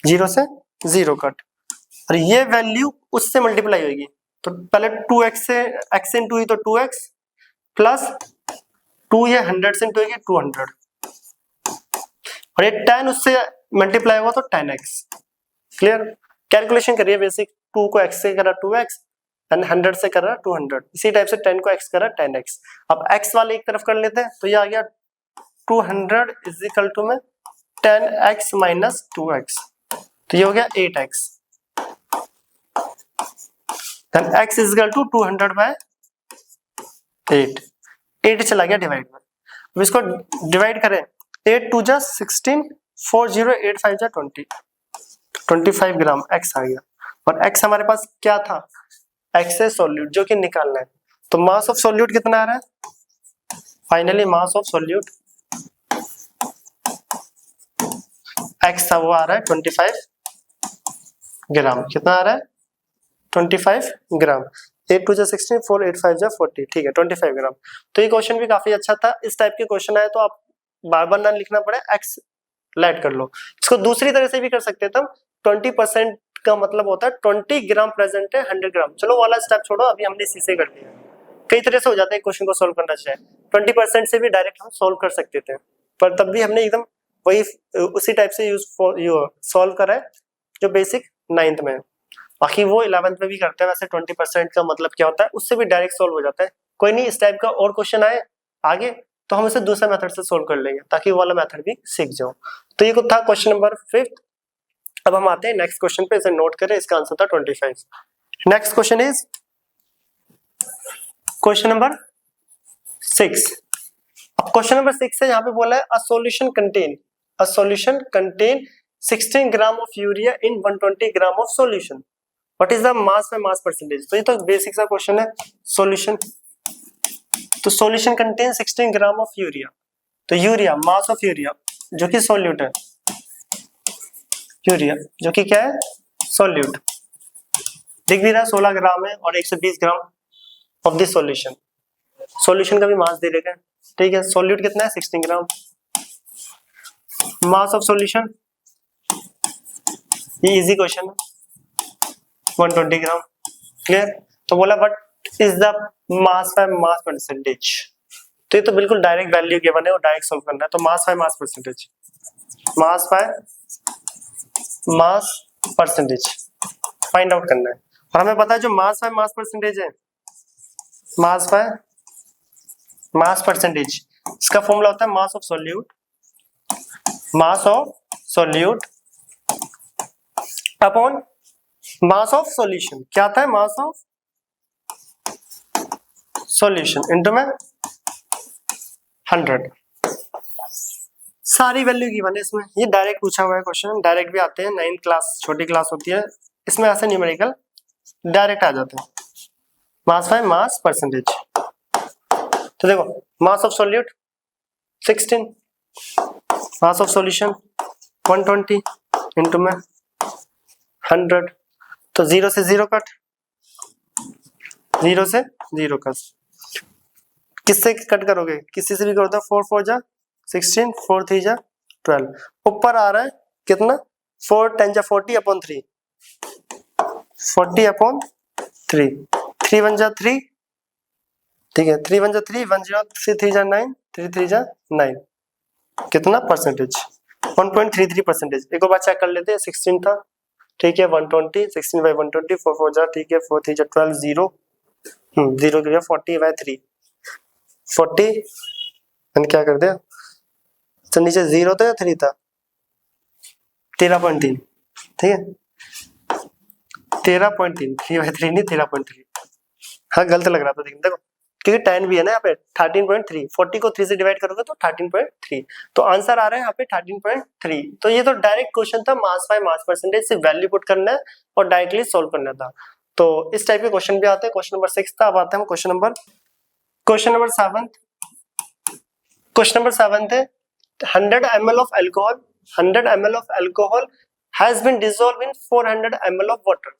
0 से 0 कट और ये वैल्यू उससे मल्टीप्लाई होगी। तो पहले 2x से x इंटू ही तो 2x प्लस 2 ये 100 से इंटू 200 और ये 10 उससे मल्टीप्लाई हुआ तो 10x। क्लियर। कैलकुलेशन करिए बेसिक। 2 को x से करा 2x एंड 100 से करा 200। इसी टाइप से 10 को x करा 10x। अब x वाले एक तरफ कर लेते हैं तो ये आ गया 200 इज इक्वल टू में 10x माइनस 2x, तो ये हो गया 8x, then x is equal to 200 by 8 चला गया डिवाइड में। अब इसको डिवाइड करें, 8 2 जा 16, 4 0 8 5 जा 20, 25 ग्राम x आ गया। और x हमारे पास क्या था, x है सॉल्यूट जो कि निकालना है। तो मास ऑफ सॉल्यूट कितना आ रहा है, finally mass of solute x था वो आ रहा है 25 ग्राम। कितना आ रहा है, 25 ग्राम। 8 2 जा 16, 4 8 5 जा 40, ठीक है 25 ग्राम। तो ये क्वेश्चन भी काफी अच्छा था। इस टाइप के क्वेश्चन आए तो आप बार बार ना लिखना पड़े, x लेट कर लो। इसको दूसरी तरह से भी कर सकते थे हम, 20% का मतलब होता है 20 ग्राम प्रेजेंट है 100 ग्राम। चलो वाला स्टेप छोड़ो, अभी हमने इसी से कर लिया। कई तरह से हो जाता है क्वेश्चन को सोल्व करना चाहिए, 20% से भी डायरेक्ट हम सोल्व कर सकते थे, पर तब भी हमने एकदम वही उसी टाइप से सोल्व करा है जो बेसिक 9th में है। बाकी वो 11th में भी करते हैं वैसे। 20% का मतलब क्या होता है, उससे भी डायरेक्ट सोल्व हो जाता है। कोई नहीं, इस टाइप का और क्वेश्चन आए आगे तो हम इसे दूसरे मेथड से सोल्व कर लेंगे, ताकि वो वाला मेथड भी सीख जाओ। तो ये था क्वेश्चन नंबर 5। अब हम आते हैं नेक्स्ट क्वेश्चन पे, इसे नोट करें, इसका आंसर था 25। Next question is question number 6। अब क्वेश्चन नंबर 6 है, यहाँ पे बोला है a solution contain 16 gram of urea in 120 gram of solution, what is the mass by mass percentage. तो ये तो बेसिक सा क्वेश्चन है। सॉल्यूशन, तो solution contain 16 gram of urea, तो यूरिया मास ऑफ यूरिया जो कि सॉल्यूट है, यूरिया जो कि क्या है सॉल्यूट, दिख भी रहा है 16 ग्राम है और 120 gram of this solution. Solution का भी मास दे देगा, ठीक है। सॉल्यूट कितना है 16 ग्राम, मास ऑफ सॉल्यूशन, ये इजी क्वेश्चन है 120 ग्राम, क्लियर। तो बोला what is the mass by mass percentage, तो ये तो बिल्कुल डायरेक्ट वैल्यू गिवन है और डायरेक्ट सॉल्व करना है। तो मास by mass percentage, mass by mass percentage find out करना है। और हमें पता है जो मास बाय मास परसेंटेज है, मास बाय मास परसेंटेज, इसका फॉर्मूला होता है mass of solute upon mass of solution. क्या आता है, मास ऑफ सॉल्यूशन इनटू में 100। सारी वैल्यू गिवन है इसमें, ये डायरेक्ट पूछा हुआ है क्वेश्चन, डायरेक्ट भी आते हैं। 9th क्लास छोटी क्लास होती है, इसमें ऐसे न्यूमेरिकल डायरेक्ट आ जाते हैं। मास बाय मास परसेंटेज, तो देखो मास of solute 16, mass of solution 120 into में 100, तो 0 से 0 कट, 0 से 0 कट। किससे कट करोगे, किसी से भी करो तो 4 4 जा 16, 4 3 जा 12, ऊपर आ रहा है कितना 4 10 जा 40 अपॉन 3, 40 अपॉन 3, 3 1 जा 3, ठीक है 3 1 जा 3, 1 0 3 3 जा 9, 3 3 जा 9, कितना परसेंटेज 1.33%। एक बार चेक कर लेते हैं, 16 था, ठीक है 120, 16 बाय 120, 4 4 जा, ठीक है 4 3 जा 12, 0 0 गया 40 बाय 3, 40 एंड क्या कर दिया, तो नीचे 0 था या 3 था, 13.3, ठीक है 13.3, 3 बाय 3 नहीं 13.3, हाँ गलत लग रहा था देखो, क्योंकि 10 भी है ना यहाँ पे 13.3, 40 को 3 से डिवाइड करोगे तो 13.3, तो आंसर आ रहा है यहाँ पे 13.3। तो ये तो डायरेक्ट क्वेश्चन था, मास बाय मास परसेंटेज से वैल्यू पुट करना है और डायरेक्टली सॉल्व करना था। तो इस टाइप के क्वेश्चन भी आते हैं। क्वेश्चन नंबर 6 था। अब आते हैं क्वेश्चन नंबर 7। क्वेश्चन नंबर 7 है 100 ml of alcohol, 100 ml of alcohol has been dissolve in 400 ml of water.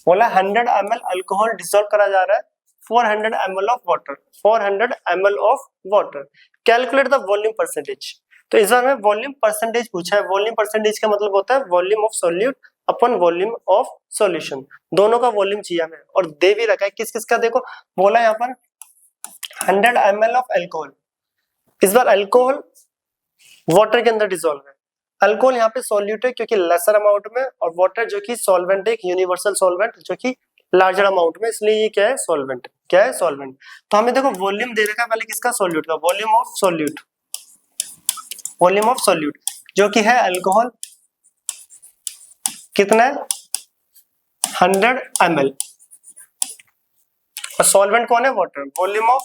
बोला 100 ml अल्कोहल डिसॉल्व करा जा रहा है 400 ml of water, 400 ml of water, calculate the volume percentage. तो इस बार में वॉल्यूम परसेंटेज पूछा है। वॉल्यूम परसेंटेज का मतलब होता है volume of solute upon volume of solution, दोनों का वॉल्यूम चाहिए हमें, और दे भी रखा है किस किस का। देखो बोला यहाँ पर 100 ml ऑफ अल्कोहल, इस बार अल्कोहल वाटर के अंदर डिसॉल्व है। अल्कोहल यहाँ पे सॉल्यूट है क्योंकि लेसर अमाउंट में, और वाटर जो कि सॉल्वेंट है, एक यूनिवर्सल सॉल्वेंट जो कि लार्जर अमाउंट में, इसलिए ये क्या है सॉल्वेंट, क्या है सॉल्वेंट। तो हमें देखो वॉल्यूम दे रखा है पहले किसका, सॉल्यूट का, volume of solute volume of solute जो कि है अल्कोहल कितना है 100 ml और सॉल्वेंट कौन है वाटर। वॉल्यूम ऑफ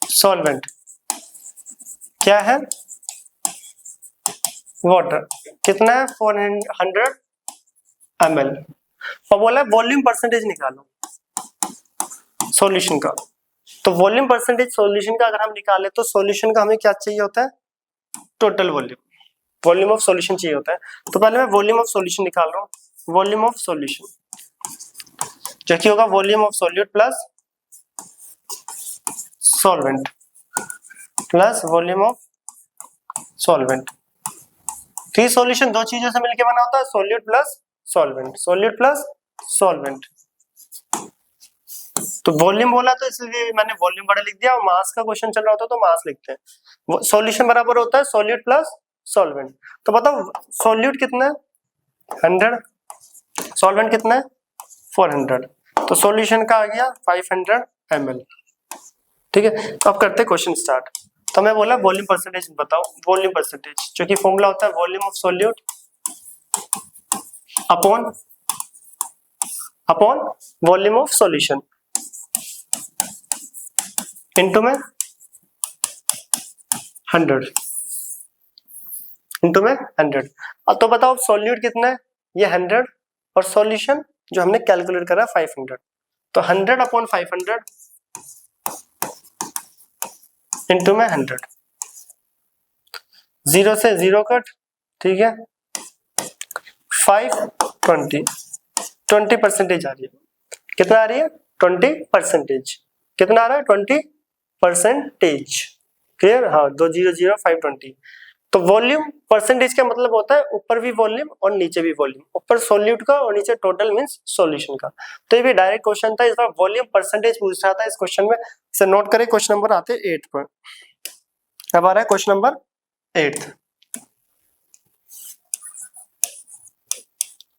सॉल्वेंट क्या है वाटर कितना है 400 ml और बोला वॉल्यूम परसेंटेज निकालो सॉल्यूशन का। तो वॉल्यूम परसेंटेज सॉल्यूशन का अगर हम निकाले तो सॉल्यूशन का हमें क्या चाहिए होता है टोटल वॉल्यूम ऑफ सॉल्यूशन चाहिए होता है। तो पहले मैं वॉल्यूम ऑफ सॉल्यूशन निकाल रहा हूँ। वॉल्यूम ऑफ सॉल्यूशन जो कि होगा volume of solute plus solvent plus volume of solvent. तो ये सॉल्यूशन दो चीजों से मिलकर बना होता है solute plus solvent solute plus solvent. तो वॉल्यूम बोला तो इसलिए मैंने वॉल्यूम बड़ा लिख दिया और मास का क्वेश्चन चल रहा होता तो मास लिखते हैं। सॉल्यूशन बराबर होता है सॉल्यूट प्लस सॉल्वेंट। तो बताओ सॉल्यूट कितना है 100 सॉल्वेंट कितना है 400 तो सॉल्यूशन का आ गया 500 ml। ठीक है तो अब करते हैं क्वेश्चन स्टार्ट। तो मैं बोला वॉल्यूम परसेंटेज बताओ। वॉल्यूम परसेंटेज जो कि फॉर्मूला होता है volume of solute upon volume of solution into में 100 इनटू में 100। अब तो बताओ सॉल्यूट कितना है ये 100 और सॉल्यूशन जो हमने कैलकुलेट करा 500 तो 100 अपॉन 500 इनटू में 100 0 से 0 कट। ठीक है 20% आ रही है। कितना आ रही है 20%। कितना आ रहा है 20%। क्लियर हाँ 200520। तो वॉल्यूम परसेंटेज का मतलब होता है ऊपर भी वॉल्यूम और नीचे भी वॉल्यूम। ऊपर सॉल्यूट का और नीचे टोटल मींस सॉल्यूशन का। तो ये भी डायरेक्ट क्वेश्चन था। इस बार वॉल्यूम परसेंटेज पूछ रहा था इस क्वेश्चन में। इसे नोट करें। क्वेश्चन नंबर आते 8 पर। अब आ रहा है क्वेश्चन नंबर 8।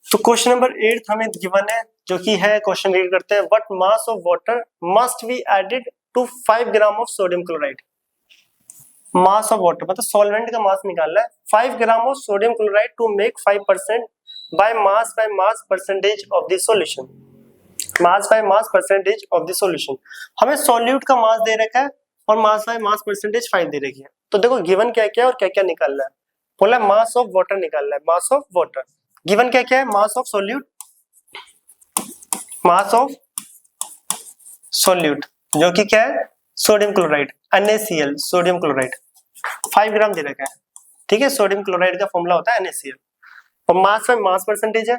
तो क्वेश्चन नंबर 8 हमें गिवन है जो कि है क्वेश्चन रीड करते हैं। What mass of water must be added to 5 gram of sodium chloride. Mass of water मतलब सॉल्वेंट का मास निकालना है 5 gram of sodium chloride to make 5% by mass percentage of the solution. Mass by mass percentage of the solution. हमें सॉल्यूट का मास दे रखा है और मास बाय मास परसेंटेज 5 दे रखी है। तो देखो गिवन क्या क्या और क्या क्या निकालना है। बोला मास ऑफ वाटर निकालना है। मास ऑफ वाटर गिवन क्या क्या है मास ऑफ सॉल्यूट जो कि क्या है sodium chloride NaCl sodium chloride 5 ग्राम दे रखा है। ठीक है सोडियम क्लोराइड का फॉर्मूला होता है NaCl और मास में मास परसेंटेज है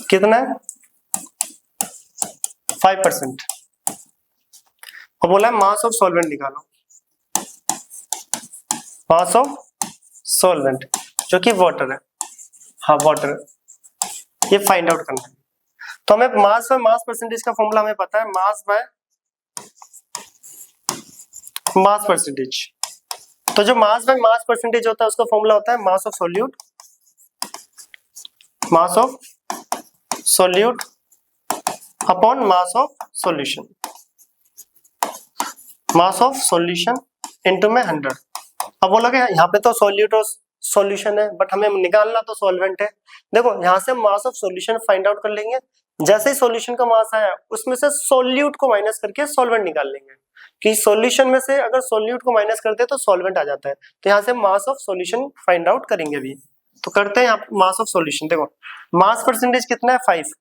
कितना है 5%। और बोला मास ऑफ सॉल्वेंट निकालो। मास ऑफ सॉल्वेंट जो कि वाटर है। हाँ वाटर ये फाइंड आउट करना है। तो हमें मास बाय मास परसेंटेज का फॉर्मूला हमें पता है मास बाय मास परसेंटेज। तो जो मास बाय मास परसेंटेज होता है उसका फॉर्मूला होता है mass of solute upon mass of solution. Mass of solution into में 100। अब बोलोगे यहाँ पे तो सॉल्यूट और सॉल्यूशन है बट हमें निकालना तो सॉल्वेंट है। देखो यहाँ से मास ऑफ सॉल्यूशन फाइंड आउट कर लेंगे। जैसे ही सॉल्यूशन का मास आया उसमें से सॉल्यूट को माइनस करके सॉल्वेंट निकाल लेंगे कि सॉल्यूशन में से अगर सॉल्यूट को माइनस करते हैं तो सॉल्वेंट आ जाता है। तो यहाँ से मास ऑफ सॉल्यूशन फाइंड आउट करेंगे अभी। तो करते हैं यहाँ मास ऑफ सॉल्यूशन। देखो मास परसेंटेज कितना है 5।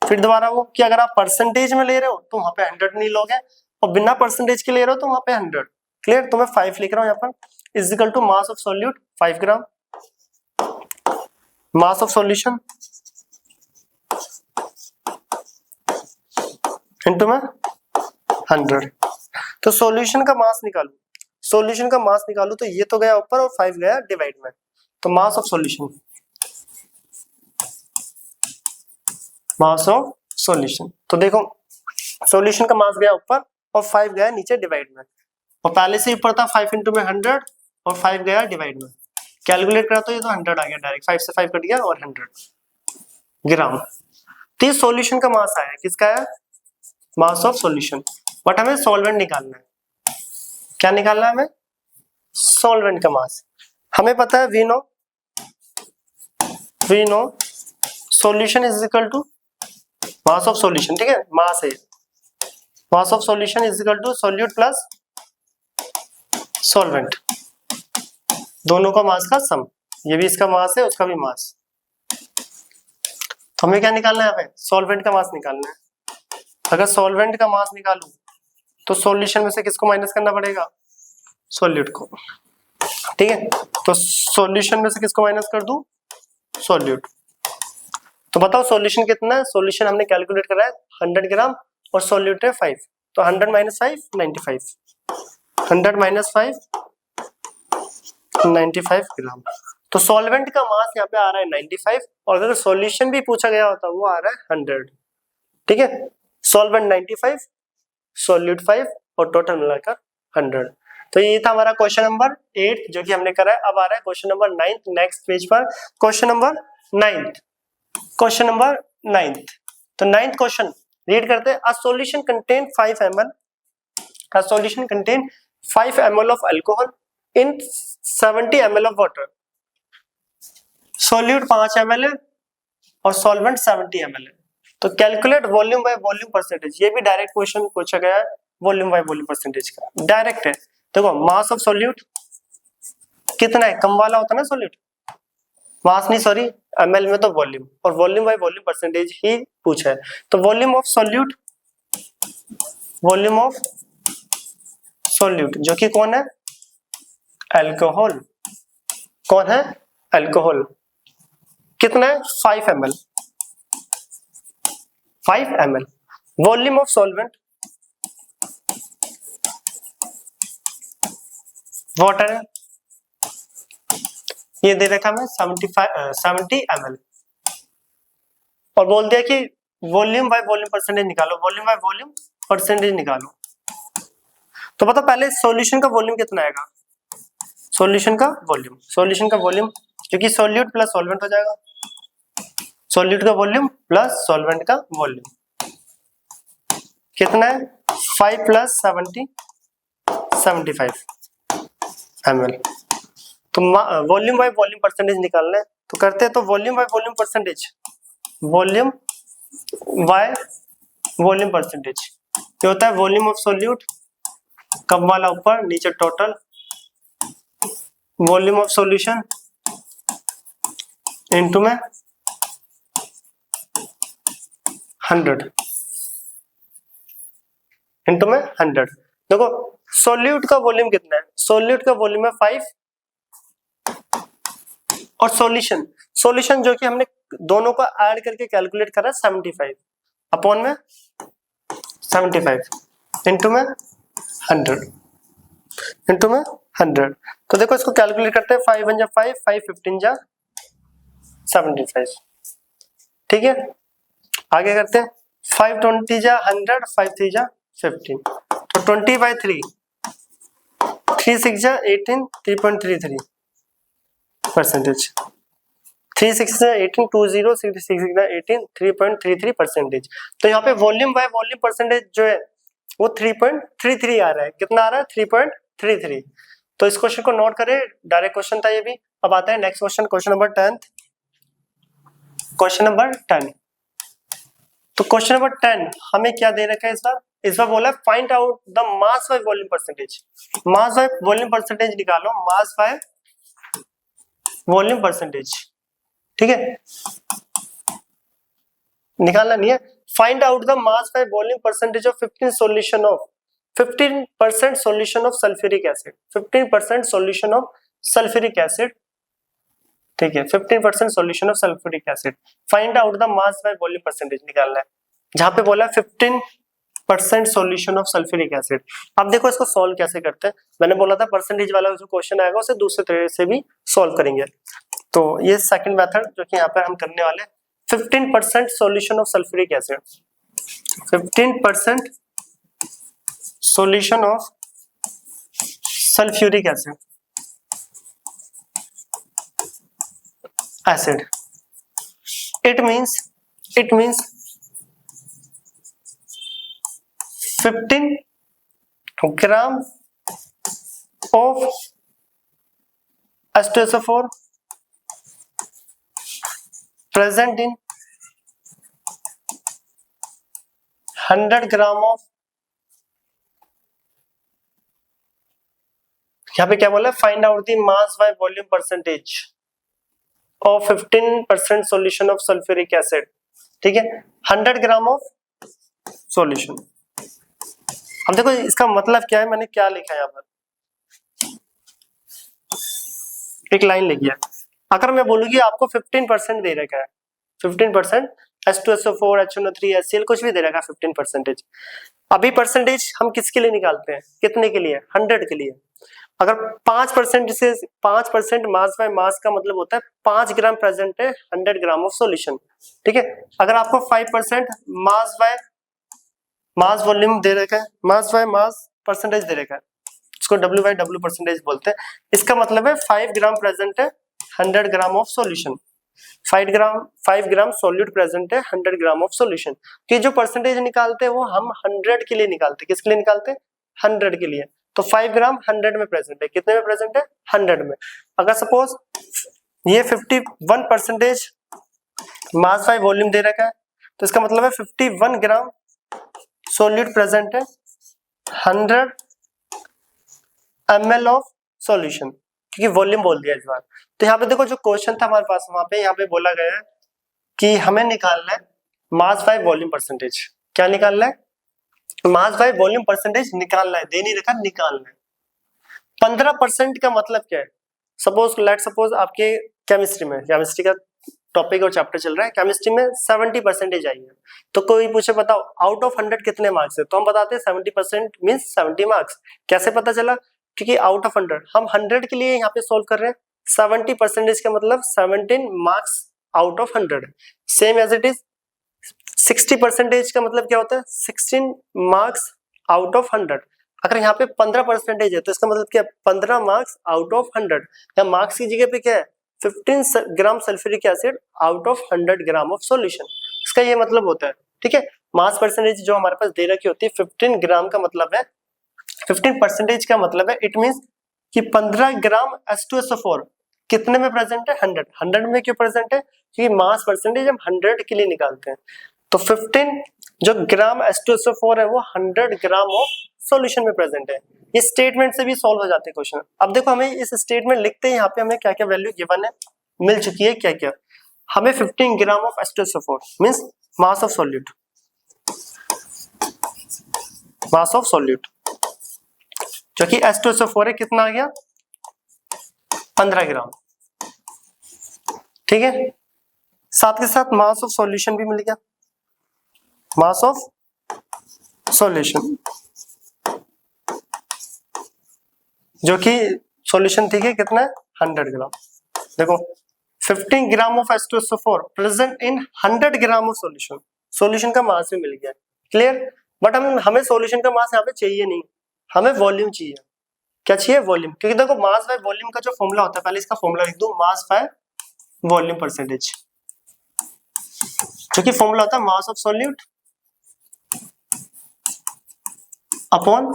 फिर दोबारा वो कि अगर आप परसेंटेज में ले रहे हो तो वहां पे 100 नहीं लोगे और बिना परसेंटेज के ले रहे हो तो वहां पे 100। क्लियर। तो मैं 5 लिख रहा हूँ यहाँ पर is equal to mass of solute 5 gram mass of solution into में 100। तो सॉल्यूशन का मास निकालू। सॉल्यूशन का मास निकालू तो ये तो गया ऊपर और 5 गया डिवाइड में। तो मास ऑफ सॉल्यूशन तो देखो सॉल्यूशन का मास गया ऊपर और 5 गया नीचे डिवाइड में। और पहले से ऊपर था 5 इंटू में 100 और 5 गया डिवाइड में। कैलकुलेट करा तो ये तो 100 आ गया डायरेक्ट। 5 से 5 कट गया और 100 ग्राम। तो ये सॉल्यूशन का मास आया। किसका है मास ऑफ सॉल्यूशन। बट हमें सॉल्वेंट निकालना है। क्या निकालना है हमें? सॉल्वेंट का मास। हमें पता है we know solution is equal to mass of solution, ठीक है, मास है, mass of solution is equal to solute plus solvent, दोनों का मास का सम। ये भी इसका मास है, उसका भी मास। तो हमें क्या निकालना है? हमें सॉल्वेंट का मास निकालना है। अगर सॉल्वेंट का मास निकालूं तो सॉल्यूशन में से किसको माइनस करना पड़ेगा? सॉल्यूट को, ठीक है। तो सॉल्यूशन में से किसको माइनस कर दूं? सॉल्यूट। तो बताओ सॉल्यूशन कितना है? सॉल्यूशन हमने कैलकुलेट करा है 100 ग्राम और सॉल्यूट है 5, तो 100 माइनस 5 95, 100 माइनस 5 95 ग्राम। तो सॉल्वेंट का मास यहाँ पे आ रहा है 95 और अगर सॉल्यूशन भी पूछा गया होता वो आ रहा है 100, ठीक है। सॉल्वेंट 95, सॉल्यूट 5 और टोटल मिलाकर 100। तो ये था हमारा क्वेश्चन नंबर 8 जो कि हमने करा है। अब आ रहा है क्वेश्चन नंबर 9 नेक्स्ट पेज पर। Question number 9, question number 9। तो 9th क्वेश्चन रीड करते हैं। अ solution contain 5 ml, a solution contain 5 ml of alcohol in 70 ml of water. Solute 5 ml है और सॉल्वेंट 70 ml है। तो calculate volume by volume percentage. ये भी डायरेक्ट क्वेश्चन पूछा गया है वॉल्यूम बाय वॉल्यूम परसेंटेज का, डायरेक्ट है। देखो मास ऑफ सॉल्यूट कितना है? कम वाला होता है ना सॉल्यूट, मास नहीं सॉरी एमएल में तो वॉल्यूम, और वॉल्यूम बाय वॉल्यूम परसेंटेज ही पूछा है। तो volume of solute, volume of solute जो कि कौन है? अल्कोहल। कौन है? अल्कोहल। कितना है? 5 ml, 5 ml। Volume of solvent water है, ये दे रखा मैं 70 ml और बोल दिया कि वॉल्यूम बाय वॉल्यूम परसेंटेज निकालो, वॉल्यूम बाय वॉल्यूम परसेंटेज निकालो। तो पता पहले सॉल्यूशन का वॉल्यूम कितना आएगा? सॉल्यूशन का वॉल्यूम, सॉल्यूशन का वॉल्यूम क्योंकि सॉल्यूट प्लस सॉल्वेंट हो जाएगा, सॉल्यूट का वॉल्यूम प्लस सॉल्वेंट का वॉल्यूम कितना है? 5 प्लस 70 75 ml। तो वॉल्यूम बाय वॉल्यूम परसेंटेज निकालना है तो करते हैं। तो volume by volume percentage, volume by volume percentage क्या होता है? वॉल्यूम ऑफ सॉल्यूट कम वाला ऊपर, नीचे total, volume of solution into में 100 इनटू में 100। देखो सॉल्यूट का वॉल्यूम कितना है? सॉल्यूट का वॉल्यूम है 5 और सॉल्यूशन, सॉल्यूशन जो कि हमने दोनों को ऐड करके कैलकुलेट करा 75 अपॉन में 75 इनटू में 100 इनटू में 100। तो देखो इसको कैलकुलेट करते हैं। 5 1 जा 5, 5 15 जा 75, ठीक है। आगे करते हैं। 5 20 जा 100, 5 3 जा 15, तो 20 by 3, 3 6 जा 18, 3.33 परसेंटेज, 3 6 जा 18, 2 0 6 6 जा 18, 3.33 परसेंटेज। तो यहाँ पे वॉल्यूम बाय वॉल्यूम परसेंटेज जो है वो 3.33 आ रहा है। कितना आ रहा है? 3.33। तो इस क्वेश्चन को नोट करें, डायरेक्ट क्वेश्चन था ये भी। अब आता है next question, question number 10। Question number 10। तो क्वेश्चन नंबर 10 हमें क्या दे रखा है इस बार? इस बार बोला find out the mass by volume percentage. Mass by volume percentage निकालो, मास बाय वॉल्यूम परसेंटेज, ठीक है। निकालना नहीं है। Find out the mass by volume percentage of 15% solution of sulphuric acid, 15% solution of sulphuric acid, ठीक है। 15% solution of sulphuric acid. Find out the mass by volume percentage निकालना है। जहां पे बोला 15% सॉल्यूशन ऑफ सल्फ्यूरिक एसिड। अब देखो इसको सॉल्व कैसे करते हैं। मैंने बोला था परसेंटेज वाला जो क्वेश्चन आएगा उसे दूसरे तरीके से भी सॉल्व करेंगे। तो ये सेकंड मेथड जो कि यहाँ पर हम करने वाले हैं। 15% solution of sulphuric acid, 15% solution of sulphuric acid acid, it means 15% gram of H2SO4 present in 100 gram of, यहाँ पे क्या बोला, find out the mass by volume percentage of 15% solution of sulphuric acid. ठीक है, 100 ग्राम ऑफ सॉल्यूशन। अब देखो इसका मतलब क्या है, मैंने क्या लिखा है यहाँ पर, एक लाइन लिखी है। अगर मैं बोलूँ कि आपको 15% दे रखा है, 15% H2SO4 HNO3 HCl कुछ भी दे रखा है 15%। अभी परसेंटेज हम किसके लिए निकालते हैं, कितने के लिए, 100 के लिए। अगर 5% से 5% मास बाय मास का मतलब होता है 5 ग्राम प्रेजेंट है 100 ग्राम ऑफ सॉल्यूशन। ठीक है, अगर आपको 5% मास बाय मास वॉल्यूम दे रखा है, मास बाय मास परसेंटेज दे रखा है, इसको W बाय W परसेंटेज बोलते हैं। इसका मतलब है 5 ग्राम प्रेजेंट है 100 gram of solution, 5 gram solute present है 100 ग्राम ऑफ सॉल्यूशन। तो ये जो परसेंटेज निकालते हैं वो हम 100 के लिए निकालते हैं, किसके लिए निकालते हैं, 100 के लिए। तो 5 ग्राम 100 में प्रेजेंट है, कितने में प्रेजेंट है, 100 में। अगर सपोज ये 51% मास बाय वॉल्यूम दे रखा है, तो इसका मतलब है 51 ग्राम सॉल्यूट प्रेजेंट है 100 ml ऑफ सॉल्यूशन, क्योंकि वॉल्यूम बोल दिया इस बार। तो यहाँ पे देखो जो क्वेश्चन था हमारे पास, वहां पे यहाँ पे बोला गया है कि हमें निकालना है मास बाय वॉल्यूम परसेंटेज। क्या निकालना है, मास बाय वॉल्यूम परसेंटेज निकालना है, दे नहीं रखा, निकालना है। 15% का मतलब क्या है, सपोज लेट सपोज आपके केमिस्ट्री में, केमिस्ट्री का टॉपिक और चैप्टर चल रहा है, केमिस्ट्री में 70% आई है, तो कोई पूछे बताओ आउट ऑफ 100 कितने मार्क्स है, तो हम बताते हैं 70% मींस 70 मार्क्स। कैसे पता चला, क्योंकि आउट ऑफ 100 हम 100 के लिए यहाँ पे सोल्व कर रहे हैं, 70% का मतलब 17 marks out of 100। Same as it is 60% का मतलब क्या होता है, 16 मार्क्स आउट ऑफ 100। अगर यहाँ पे 15% है तो इसका मतलब क्या है, 15 मार्क्स आउट ऑफ 100। या मार्क्स की जगह पे क्या है, 15 gram sulphuric acid out of 100 gram of solution, इसका ये मतलब होता है। ठीक है, मास परसेंटेज जो हमारे पास दे रखी होती है 15 ग्राम का मतलब है, 15% का मतलब है इट मींस कि 15 ग्राम H2SO4 कितने में प्रेजेंट है, 100 में क्यों प्रेजेंट है, क्योंकि मास परसेंटेज हम 100 के लिए निकालते हैं। तो 15 जो ग्राम H2SO4 है वो 100 ग्राम ऑफ सॉल्यूशन में प्रेजेंट है। ये स्टेटमेंट से भी सॉल्व हो जाते हैं क्वेश्चन। अब देखो हमें इस स्टेटमेंट लिखते हैं, यहाँ पे हमें क्या क्या वैल्यू गिवन है, मिल चुकी है, क्या क्या हमें 15 gram of H2SO4 means mass of solute, mass of solute जो कि H2SO4 है, कितना आ गया, 15 ग्राम। ठीक है, साथ के साथ मास ऑफ सॉल्यूशन भी मिल गया, मास ऑफ सॉल्यूशन जो कि सॉल्यूशन ठीक है, कितना है, 100 ग्राम। देखो 15 gram of H2SO4 present in 100 gram of solution, solution का मास भी मिल गया, क्लियर। बट हमें सॉल्यूशन का मास यहाँ पे चाहिए नहीं, हमें वॉल्यूम चाहिए। क्या चाहिए, वॉल्यूम, क्योंकि देखो मास बाय वॉल्यूम का जो फॉर्मूला होता है, पहले इसका फॉर्मूला लिख दूं, मास बाय वॉल्यूम परसेंटेज, जो कि फॉर्मूला होता है mass of solute upon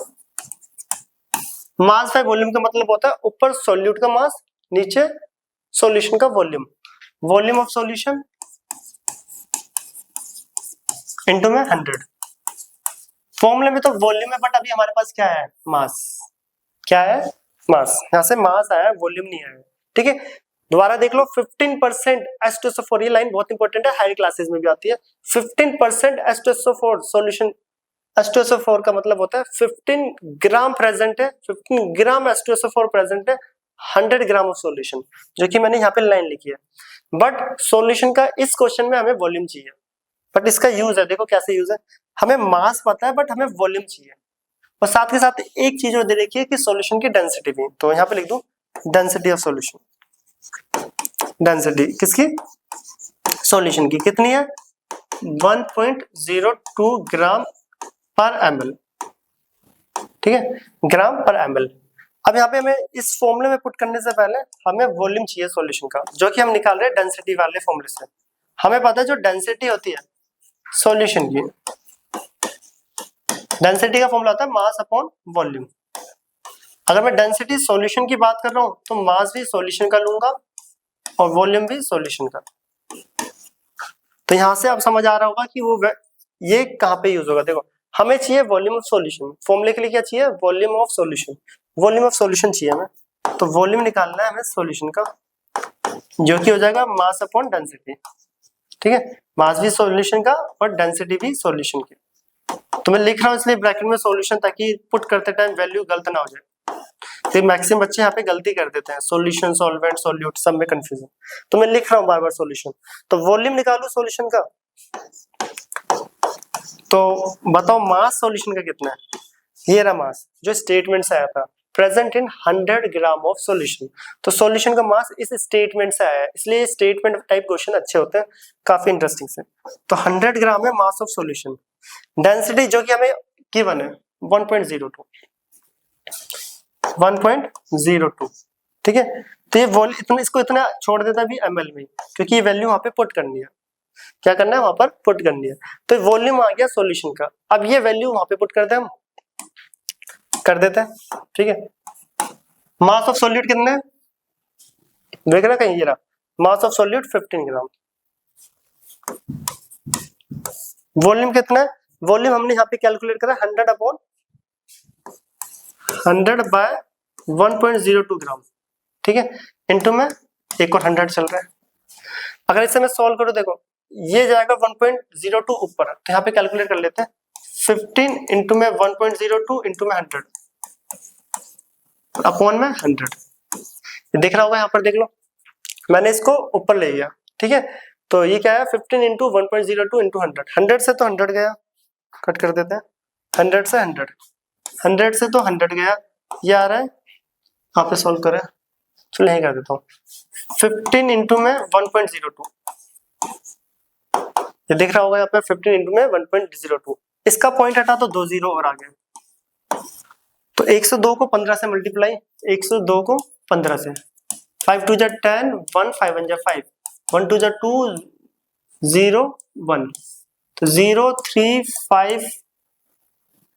mass by volume का मतलब होता है ऊपर सॉल्यूट का मास, नीचे सॉल्यूशन का volume, volume of solution into में 100। फॉर्मूले में तो वॉल्यूम है, बट अभी हमारे पास क्या है, मास, क्या है, मास। यहां से मास आया है, वॉल्यूम नहीं आया। ठीक है, दोबारा देख लो, 15% H2SO4, ये लाइन बहुत इंपॉर्टेंट है, हायर क्लासेस में भी आती है। 15% H2SO4 सॉल्यूशन, H2SO4 का मतलब होता है 15 ग्राम प्रेजेंट है, 15 ग्राम H2SO4 प्रेजेंट है 100 ग्राम ऑफ सॉल्यूशन, जो कि मैंने यहाँ पे लाइन लिखी है। बट सॉल्यूशन का इस क्वेश्चन में हमें वॉल्यूम चाहिए, बट इसका यूज है, देखो कैसे यूज है, हमें मास पता है बट हमें वॉल्यूम चाहिए। और साथ के साथ एक चीज और दे रखी है कि सॉल्यूशन की डेंसिटी भी, तो यहाँ पे लिख दूं डेंसिटी ऑफ सॉल्यूशन, डेंसिटी किसकी, सॉल्यूशन की, कितनी है, 1.02 ग्राम पर ml। ठीक है, ग्राम पर ml। अब यहाँ पे हमें इस फॉर्मूले में पुट करने से पहले हमें वॉल्यूम चाहिए सॉल्यूशन का, जो कि हम निकाल रहे हैं डेंसिटी वाले फॉर्मूले से। हमें पता है जो डेंसिटी होती है सॉल्यूशन की, डेंसिटी का फॉर्मूला होता है मास अपॉन वॉल्यूम। अगर मैं डेंसिटी सॉल्यूशन की बात कर रहा हूं तो मास भी सॉल्यूशन का लूंगा और वॉल्यूम भी सॉल्यूशन का। तो यहां से अब समझ आ रहा होगा कि वो ये कहां पे यूज होगा। देखो हमें चाहिए वॉल्यूम ऑफ सॉल्यूशन, फॉर्मूले के लिए क्या चाहिए, volume of solution, volume of solution चाहिए हमें। तो वॉल्यूम निकालना है हमें सॉल्यूशन का, जो कि हो जाएगा मास अपॉन डेंसिटी। ठीक है, मास भी सॉल्यूशन का और डेंसिटी भी सॉल्यूशन की। तो मैं लिख रहा हूं इसलिए ब्रैकेट में सॉल्यूशन, ताकि पुट करते टाइम वैल्यू गलत ना हो जाए। तो मैक्सिमम बच्चे यहाँ पे गलती कर देते हैं, सॉल्यूशन सॉल्वेंट सॉल्यूट सब में कंफ्यूजन। तो मैं लिख रहा हूँ बार बार सॉल्यूशन। तो वॉल्यूम निकालू सॉल्यूशन का, तो बताओ मास सॉल्यूशन का कितना है। ये रहा मास जो स्टेटमेंट से आया था, present in 100 gram of solution. तो सॉल्यूशन का मास इस स्टेटमेंट से आया है, इसलिए स्टेटमेंट टाइप क्वेश्चन अच्छे होते हैं, काफी इंटरेस्टिंग से। तो 100 ग्राम है मास ऑफ सॉल्यूशन। डेंसिटी जो कि हमें गिवन है 1.02, 1.02। ठीक है, तो ये वॉल्यूम इतना, इसको इतना छोड़ देता भी ml में, क्योंकि ये वैल्यू वहां पे पुट करनी है। क्या करना है, वहां पर पुट करनी है। तो वॉल्यूम आ गया सॉल्यूशन का, अब ये वैल्यू वहां पे पुट करते हैं हम, कर देते हैं। ठीक है, मास ऑफ सॉल्यूट कितने है, देख रहे कहीं, ये रहा मास ऑफ सॉल्यूट 15 ग्राम। वॉल्यूम कितना है, वॉल्यूम हमने यहाँ पे कैलकुलेट करा 100 अपॉन 100 बाय 1.02 ग्राम। ठीक है, इनटू में एक और 100 चल रहा है। अगर इसे मैं सॉल्व करूं, देखो ये जाएगा 1.02 ऊपर, तो यहाँ पे कैलकुलेट कर लेते हैं 15 इंटू में 1.02 इंटू में 100 अपॉन में 100। दिख रहा होगा यहाँ पर, देख लो मैंने इसको ऊपर ले लिया। ठीक है, तो ये क्या है 15 इंटू 1.02 इंटू 100, 100 से तो 100 गया, कट कर देते हैं, 100 से 100, 100 से तो 100 गया, ये आ रहा है, यहाँ पे सॉल्व करें, चलो यही कर देता हूँ 15 इंटू में 1.02, ये दिख रहा होगा यहाँ पे 15 इंटू में 1.02, इसका पॉइंट हटा तो 2 जीरो और आ गए। तो 102 को 15 से मल्टीप्लाई, 102 को 15 से, 5 2 जा 10, 1 5 1 जा 5, 1 2 जा 2, 0 1, तो 0 3 5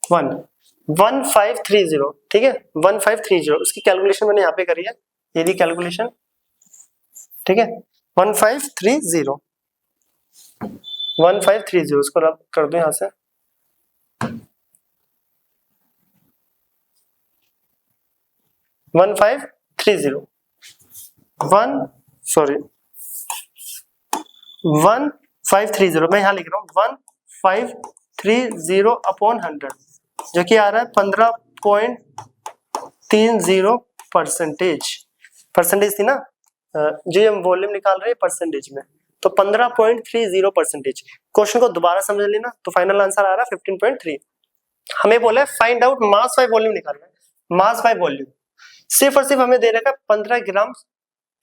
1, 1530। ठीक है, 1530, उसकी कैलकुलेशन मैंने यहाँ पे करी है, ये भी कैलकुलेशन। ठीक है, 1530, 1530, उसको रब कर दो यहाँ से, 1530, 1530, मैं यहाँ लिख रहा हूँ 1530 अपॉन 100, जो कि आ रहा है 15.30 परसेंटेज थी ना, जो हम वॉल्यूम निकाल रहे हैं परसेंटेज में, तो 15.30%। क्वेश्चन को दोबारा समझ लेना, तो फाइनल आंसर आ रहा है 15.3। हमें बोला है find out mass by volume निकालना है, मास बाय वॉल्यूम। सिर्फ और सिर्फ हमें दे रखा है 15 ग्राम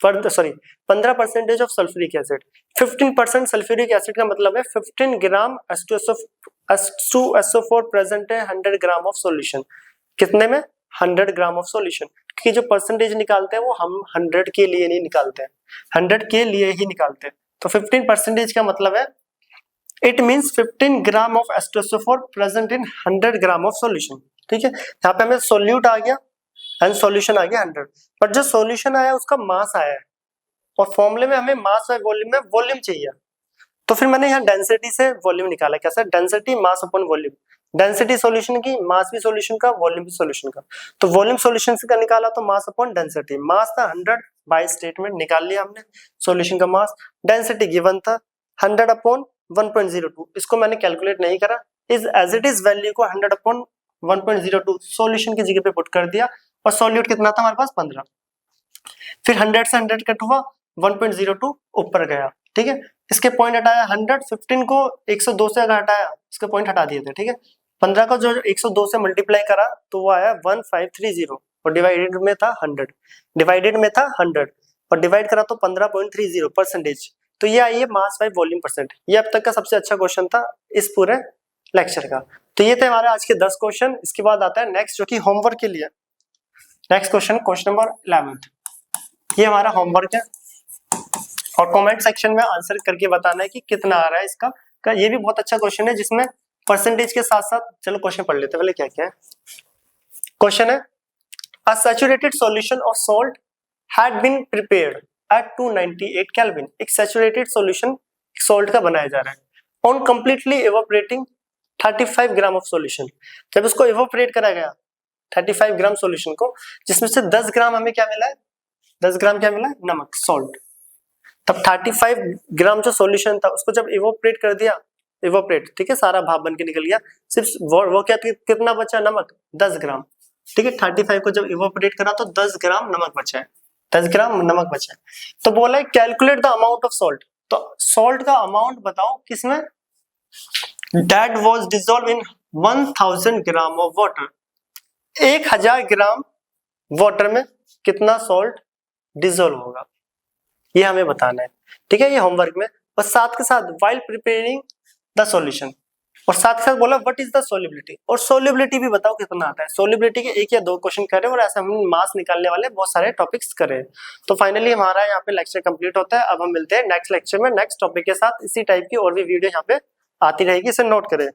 15% of sulphuric acid, 15% sulphuric acid का मतलब है 15 ग्राम H2SO4 प्रेजेंट है 100 ग्राम ऑफ सॉल्यूशन। कितने में, 100 ग्राम ऑफ सॉल्यूशन। क्योंकि जो परसेंटेज निकालते हैं वो हम 100 के लिए नहीं निकालते हैं, 100 के लिए ही निकालते हैं। तो 15% का मतलब है it means 15 gram of H2SO4 present in 100 gram of solution. ठीक है, यहाँ पे हमें सोल्यूट आ गया एंड सॉल्यूशन आ गया 100, बट जो सॉल्यूशन आया उसका मास आया है, और फॉर्मूले में हमें मास बाय वॉल्यूम में वॉल्यूम चाहिए। तो फिर मैंने यहाँ डेंसिटी से वॉल्यूम निकाला, कैसे, density mass upon volume, density solution की, मास भी सॉल्यूशन का, वॉल्यूम भी सॉल्यूशन का। तो वॉल्यूम सॉल्यूशन से का निकाला तो मास अपॉन डेंसिटी, मास था 100 बाय स्टेटमेंट निकाल लिया हमने, सॉल्यूशन का मास, डेंसिटी गिवन था 100 अपॉन 1.02, इसको मैंने कैलकुलेट नहीं करा, is as it is value को 100 अपॉन 1.02 सॉल्यूशन की जगह पे पुट कर दिया, और सॉल्यूट कितना था हमारे पास 15। फिर 100 से 100 कट हुआ, 1.02 ऊपर गया। ठीक है, इसके पॉइंट हटाया 100, 15 को 102 से अगर हटाया, इसके पॉइंट हटा दिए थे। ठीक है, 15 को जो 102 से मल्टीप्लाई करा तो वो आया 1530, और डिवाइडेड में था 100, डिवाइडेड में था 100 और डिवाइड करा तो 15.30 परसेंटेज। तो ये आई है मास बाय वॉल्यूम परसेंट। ये अब तक का सबसे अच्छा क्वेश्चन था इस पूरे लेक्चर का। तो ये थे हमारे आज के 10 क्वेश्चन। इसके बाद आता है नेक्स्ट, जो कि होमवर्क के लिए। नेक्स्ट क्वेश्चन, क्वेश्चन नंबर 11, ये हमारा होमवर्क है, और कमेंट सेक्शन में आंसर करके बताना है कि कितना आ रहा है इसका। ये भी बहुत अच्छा क्वेश्चन है जिसमें परसेंटेज के साथ साथ चलो क्वेश्चन पढ़ लेते हैं पहले क्या क्या है। क्वेश्चन है a saturated solution of salt had been prepared at 298 kelvin. एक सैचुरेटेड सॉल्यूशन सॉल्ट का बनाया जा रहा है on completely evaporating 35 gram of solution. जब इसको इवेपोरेट करा गया 35 ग्राम सॉल्यूशन को, जिसमें से 10 ग्राम हमें क्या मिला है, 10 ग्राम क्या मिला है, नमक, सॉल्ट। तब 35 ग्राम जो सॉल्यूशन था उसको जब इवेपोरेट कर दिया, इवेपोरेट, ठीक है, सारा भाप बन के निकल गया, सिर्फ वो क्या कितना बचा, नमक 10 ग्राम, ठीक है। 35 को जब इवेपोरेट करा तो 10 ग्राम नमक बचा है, 10 ग्राम नमक बचा है। तो बोला है calculate the amount of salt, तो सॉल्ट का अमाउंट बताओ किसमें, that was dissolve in 1000 gram of water. 1000 gram water में कितना सॉल्ट डिसॉल्व होगा, ये हमें बताना है, ठीक है, ये होमवर्क में। और साथ के साथ व्हाइल प्रिपेयरिंग द सॉल्यूशन, और साथ के साथ बोला व्हाट इज द सोल्युबिलिटी, और सोल्युबिलिटी भी बताओ कितना आता है। सोल्युबिलिटी के एक या दो क्वेश्चन करे और ऐसे हम मास निकालने वाले बहुत सारे टॉपिक्स करे। तो फाइनली हमारा यहाँ पे लेक्चर कंप्लीट होता है। अब हम मिलते हैं नेक्स्ट लेक्चर में नेक्स्ट टॉपिक के साथ। इसी टाइप की और भी वीडियो यहाँ पे आती रहेगी, इसे नोट करें।